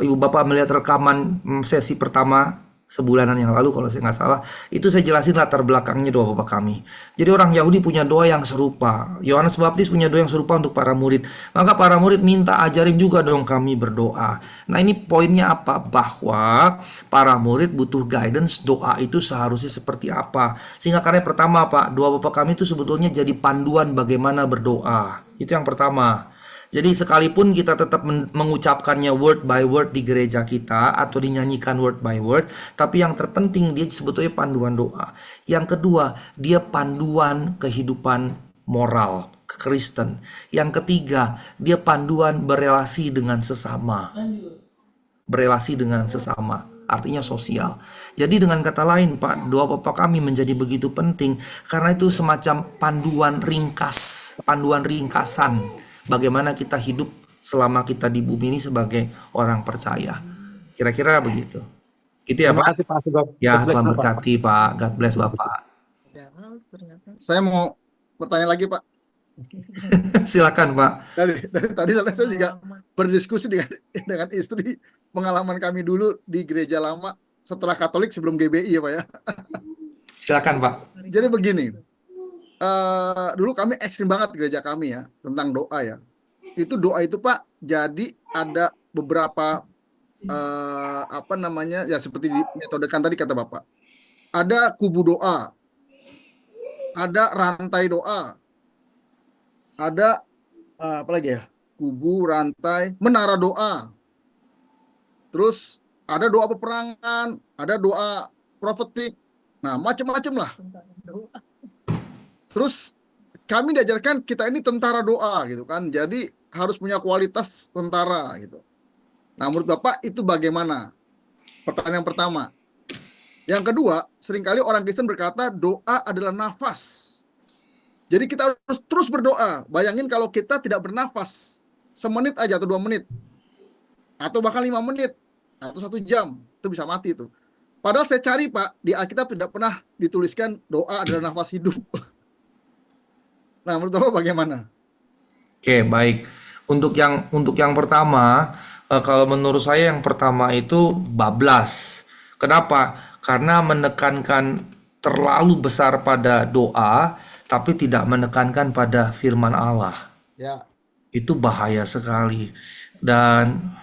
Ibu melihat rekaman sesi pertama sebulanan yang lalu kalau saya nggak salah, itu saya jelasin latar belakangnya doa Bapa kami. Jadi orang Yahudi punya doa yang serupa, Yohanes Baptis punya doa yang serupa untuk para murid, maka para murid minta ajarin juga dong kami berdoa. Nah ini poinnya apa? Bahwa para murid butuh guidance doa itu seharusnya seperti apa. Sehingga karena pertama Pak, doa Bapa kami itu sebetulnya jadi panduan bagaimana berdoa. Itu yang pertama. Jadi sekalipun kita tetap mengucapkannya word by word di gereja kita atau dinyanyikan word by word, tapi yang terpenting dia sebetulnya panduan doa. Yang kedua, dia panduan kehidupan moral Kristen. Yang ketiga, dia panduan berelasi dengan sesama. Berelasi dengan sesama. Artinya sosial. Jadi dengan kata lain Pak, doa Bapa kami menjadi begitu penting karena itu semacam panduan ringkasan bagaimana kita hidup selama kita di bumi ini sebagai orang percaya. Kira-kira begitu. Itu ya Terima Pak. kasih Pak Sugeng. Ya, God bless Tuhan Bapak. berkati Pak. God bless Bapak. Saya mau bertanya lagi Pak. Silakan Pak. Dari tadi saya juga berdiskusi dengan istri pengalaman kami dulu di gereja lama setelah Katolik sebelum GBI ya Pak ya. Silakan Pak. Jadi begini, dulu kami ekstrim banget gereja kami ya tentang doa ya. Itu doa itu Pak, jadi ada beberapa ya seperti metodekan tadi kata Bapak. Ada kubu doa, ada rantai doa, ada apa lagi ya? Kubu, rantai, menara doa. Terus ada doa peperangan, ada doa profetik. Nah, macam-macam lah. Terus kami diajarkan kita ini tentara doa gitu kan. Jadi harus punya kualitas tentara gitu. Nah, menurut Bapak itu bagaimana? Pertanyaan pertama. Yang kedua, seringkali orang Kristen berkata doa adalah nafas. Jadi kita harus terus berdoa. Bayangin kalau kita tidak bernafas semenit aja atau 2 menit. Atau bahkan 5 menit atau 1 jam, itu bisa mati tuh. Padahal saya cari Pak, di Alkitab tidak pernah dituliskan doa adalah nafas hidup. Nah, menurut Bapak bagaimana? Oke, baik. Untuk yang pertama, kalau menurut saya yang pertama itu bablas. Kenapa? Karena menekankan terlalu besar pada doa, tapi tidak menekankan pada firman Allah. Ya, Itu bahaya sekali. Dan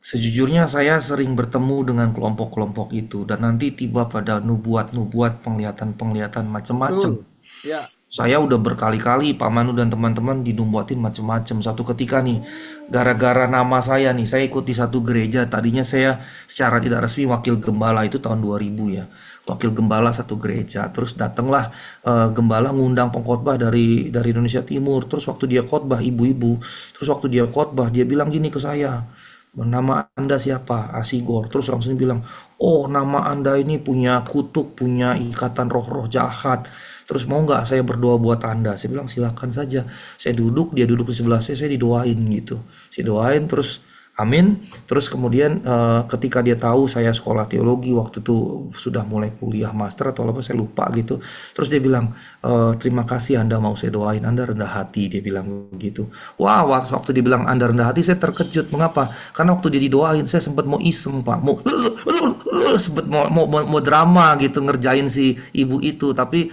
sejujurnya saya sering bertemu dengan kelompok-kelompok itu dan nanti tiba pada nubuat-nubuat, penglihatan-penglihatan macam-macam. betul. Ya, Saya udah berkali-kali Pak Manu dan teman-teman dinubuatin macam-macam. Satu ketika nih, gara-gara nama saya nih, saya ikut di satu gereja. Tadinya saya secara tidak resmi wakil gembala, itu tahun 2000 ya. Wakil gembala satu gereja. Terus datanglah gembala ngundang pengkhotbah dari Indonesia Timur. Terus waktu dia khotbah ibu-ibu, terus waktu dia khotbah dia bilang gini ke saya, nama Anda siapa? Asigor. Terus langsung bilang, oh nama Anda ini punya kutuk, punya ikatan roh-roh jahat. Terus mau nggak saya berdoa buat Anda? Saya bilang silakan saja. Saya duduk, dia duduk di sebelah saya didoain gitu. Saya doain terus amin. Terus kemudian ketika dia tahu saya sekolah teologi waktu itu sudah mulai kuliah master atau apa saya lupa gitu. Terus dia bilang terima kasih Anda mau saya doain, Anda rendah hati, dia bilang begitu. Wah, waktu dia bilang Anda rendah hati saya terkejut. Mengapa? Karena waktu dia didoain saya sempat mau iseng Pak, mau sempat mau drama gitu ngerjain si ibu itu, tapi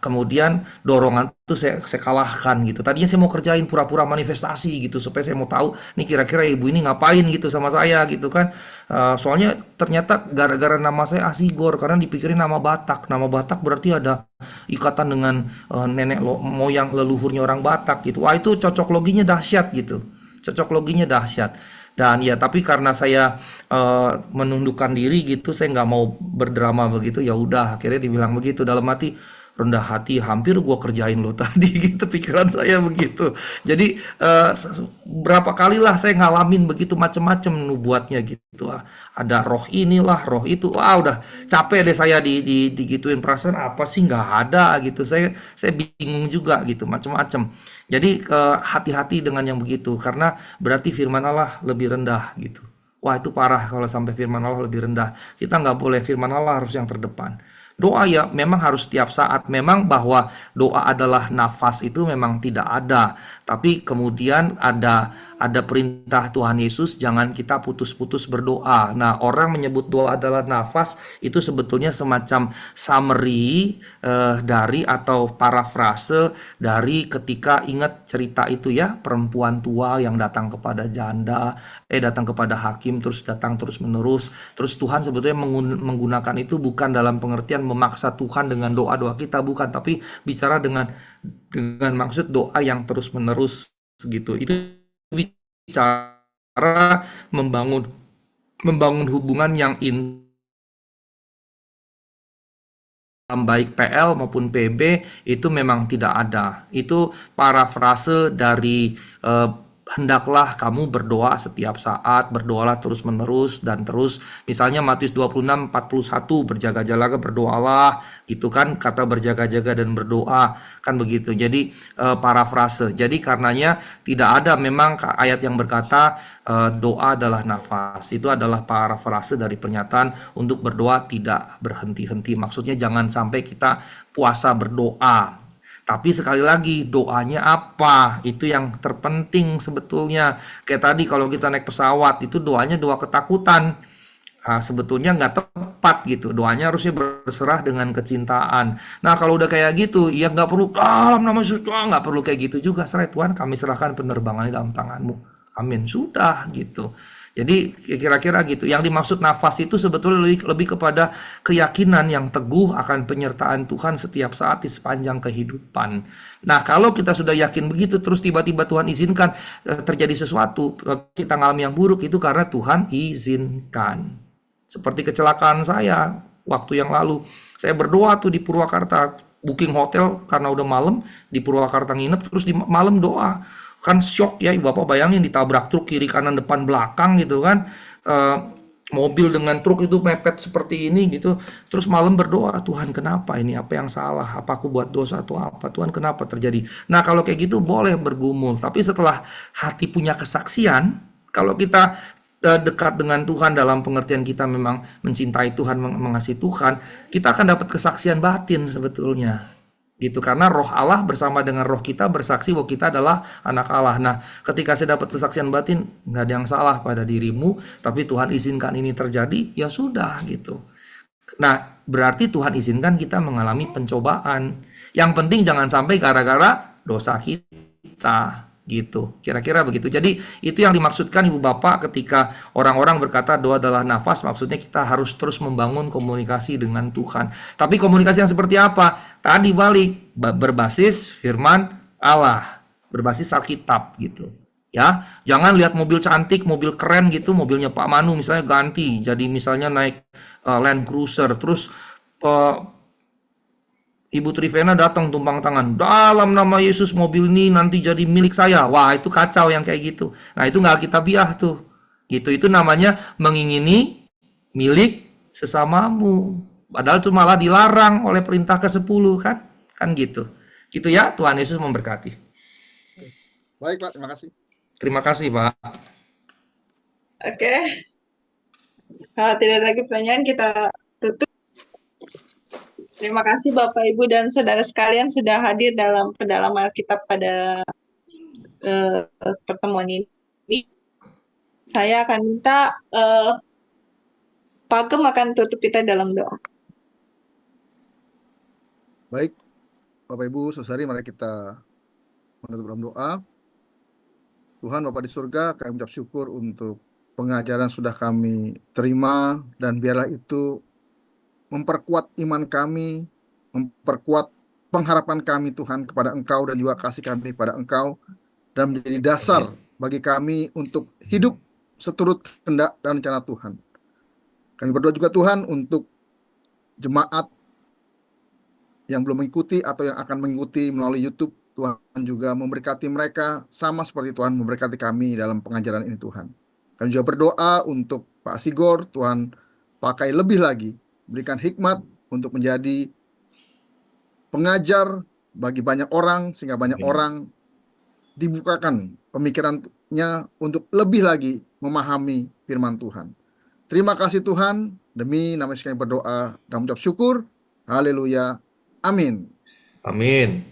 kemudian dorongan tuh saya kalahkan gitu. Tadinya saya mau kerjain pura-pura manifestasi gitu supaya saya mau tahu nih kira-kira ibu ini ngapain gitu sama saya gitu kan. Soalnya ternyata gara-gara nama saya Asigor karena dipikirin nama Batak. Nama Batak berarti ada ikatan dengan nenek moyang leluhurnya orang Batak gitu. Wah, itu cocok loginya dahsyat gitu. Cocok loginya dahsyat. Dan ya tapi karena saya menundukkan diri gitu, saya nggak mau berdrama begitu, ya udah akhirnya dibilang begitu dalam hati, rendah hati hampir gua kerjain lo tadi gitu, pikiran saya begitu. Jadi berapa kali lah saya ngalamin begitu macem-macem nubuatnya gitu. Ada roh inilah, roh itu. Wah, udah capek deh saya digituin, perasaan apa sih nggak ada gitu. Saya bingung juga gitu macem-macem. Jadi hati-hati dengan yang begitu karena berarti firman Allah lebih rendah gitu. Wah, itu parah kalau sampai firman Allah lebih rendah. Kita nggak boleh, firman Allah harus yang terdepan. Doa ya memang harus setiap saat. Memang bahwa doa adalah nafas itu memang tidak ada. Tapi kemudian ada perintah Tuhan Yesus jangan kita putus-putus berdoa. Nah, orang menyebut doa adalah nafas itu sebetulnya semacam summary dari atau parafrase dari ketika ingat cerita itu ya, perempuan tua yang datang kepada datang kepada hakim terus datang terus menerus. Terus Tuhan sebetulnya menggunakan itu bukan dalam pengertian memaksa Tuhan dengan doa-doa kita, bukan, tapi bicara dengan maksud doa yang terus menerus gitu. Itu bicara membangun hubungan yang baik PL maupun PB itu memang tidak ada. Itu parafrase dari hendaklah kamu berdoa setiap saat, berdoalah terus menerus dan terus. Misalnya Matius 26:41, berjaga-jaga berdoalah, gitu kan, kata berjaga-jaga dan berdoa kan begitu. Jadi parafrase. Jadi karenanya tidak ada memang ayat yang berkata doa adalah nafas. Itu adalah parafrase dari pernyataan untuk berdoa tidak berhenti-henti. Maksudnya jangan sampai kita puasa berdoa. Tapi sekali lagi doanya apa? Itu yang terpenting sebetulnya. Kayak tadi kalau kita naik pesawat itu doanya doa ketakutan. Sebetulnya nggak tepat gitu. Doanya harusnya berserah dengan kecintaan. Nah kalau udah kayak gitu, ya nggak perlu dalam nama Yesus, nggak perlu kayak gitu juga. Serah Tuhan, kami serahkan penerbangannya dalam tanganmu. Amin, sudah gitu. Jadi kira-kira gitu. Yang dimaksud nafas itu sebetulnya lebih kepada keyakinan yang teguh akan penyertaan Tuhan setiap saat di sepanjang kehidupan. Nah, kalau kita sudah yakin begitu, terus tiba-tiba Tuhan izinkan terjadi sesuatu, kita ngalami yang buruk, itu karena Tuhan izinkan. Seperti kecelakaan saya waktu yang lalu. Saya berdoa tuh di Purwakarta, booking hotel karena udah malam, di Purwakarta nginep, terus di malam doa. Kan shock ya, Bapak bayangin ditabrak truk kiri kanan depan belakang gitu kan, mobil dengan truk itu mepet seperti ini gitu, terus malam berdoa, Tuhan kenapa ini, apa yang salah, apa aku buat dosa atau apa, Tuhan kenapa terjadi. Nah kalau kayak gitu boleh bergumul, tapi setelah hati punya kesaksian, kalau kita dekat dengan Tuhan dalam pengertian kita memang mencintai Tuhan, mengasihi Tuhan, kita akan dapat kesaksian batin sebetulnya gitu, karena roh Allah bersama dengan roh kita bersaksi bahwa kita adalah anak Allah. Nah ketika saya dapat kesaksian batin, nggak ada yang salah pada dirimu, tapi Tuhan izinkan ini terjadi, ya sudah gitu. Nah berarti Tuhan izinkan kita mengalami pencobaan. Yang penting jangan sampai gara-gara dosa kita gitu, kira-kira begitu. Jadi itu yang dimaksudkan Ibu Bapak ketika orang-orang berkata doa adalah nafas, maksudnya kita harus terus membangun komunikasi dengan Tuhan. Tapi komunikasi yang seperti apa? Tadi balik, berbasis firman Allah, berbasis Alkitab gitu. Ya, jangan lihat mobil cantik, mobil keren gitu, mobilnya Pak Manu misalnya ganti, jadi misalnya naik Land Cruiser, terus Ibu Trivena datang tumpang tangan, dalam nama Yesus mobil ini nanti jadi milik saya. Wah itu kacau yang kayak gitu. Nah itu nggak Alkitabiah tuh. Gitu, itu namanya mengingini milik sesamamu. Padahal itu malah dilarang oleh perintah ke-10 kan? Kan gitu. Gitu ya, Tuhan Yesus memberkati. Baik Pak, terima kasih. Terima kasih Pak. Oke. Kalau tidak ada lagi pertanyaan, kita tutup. Terima kasih Bapak, Ibu, dan saudara sekalian sudah hadir dalam pendalaman Alkitab pada pertemuan ini. Saya akan minta Pak Gem akan tutup kita dalam doa. Baik, Bapak Ibu, saudari, mari kita menutup dalam doa. Tuhan Bapa di surga, kami ucap syukur untuk pengajaran sudah kami terima, dan biarlah itu memperkuat iman kami, memperkuat pengharapan kami Tuhan kepada Engkau, dan juga kasih kami pada Engkau, dan menjadi dasar bagi kami untuk hidup seturut kehendak dan rencana Tuhan. Kami berdoa juga Tuhan untuk jemaat yang belum mengikuti atau yang akan mengikuti melalui YouTube, Tuhan juga memberkati mereka sama seperti Tuhan memberkati kami dalam pengajaran ini Tuhan. Kami juga berdoa untuk Pak Sigor, Tuhan pakai lebih lagi, berikan hikmat untuk menjadi pengajar bagi banyak orang, sehingga banyak orang dibukakan pemikirannya untuk lebih lagi memahami firman Tuhan. Terima kasih Tuhan, demi nama Yesus kami berdoa dan mengucap syukur. Haleluya. Amin. Amin.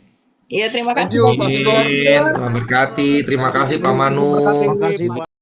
Iya, terima Thank kasih you, Pak Pak Sigor. Sigor. Amin. Tuhan berkati. Terima kasih Pak Manu. Terima kasih, Pak.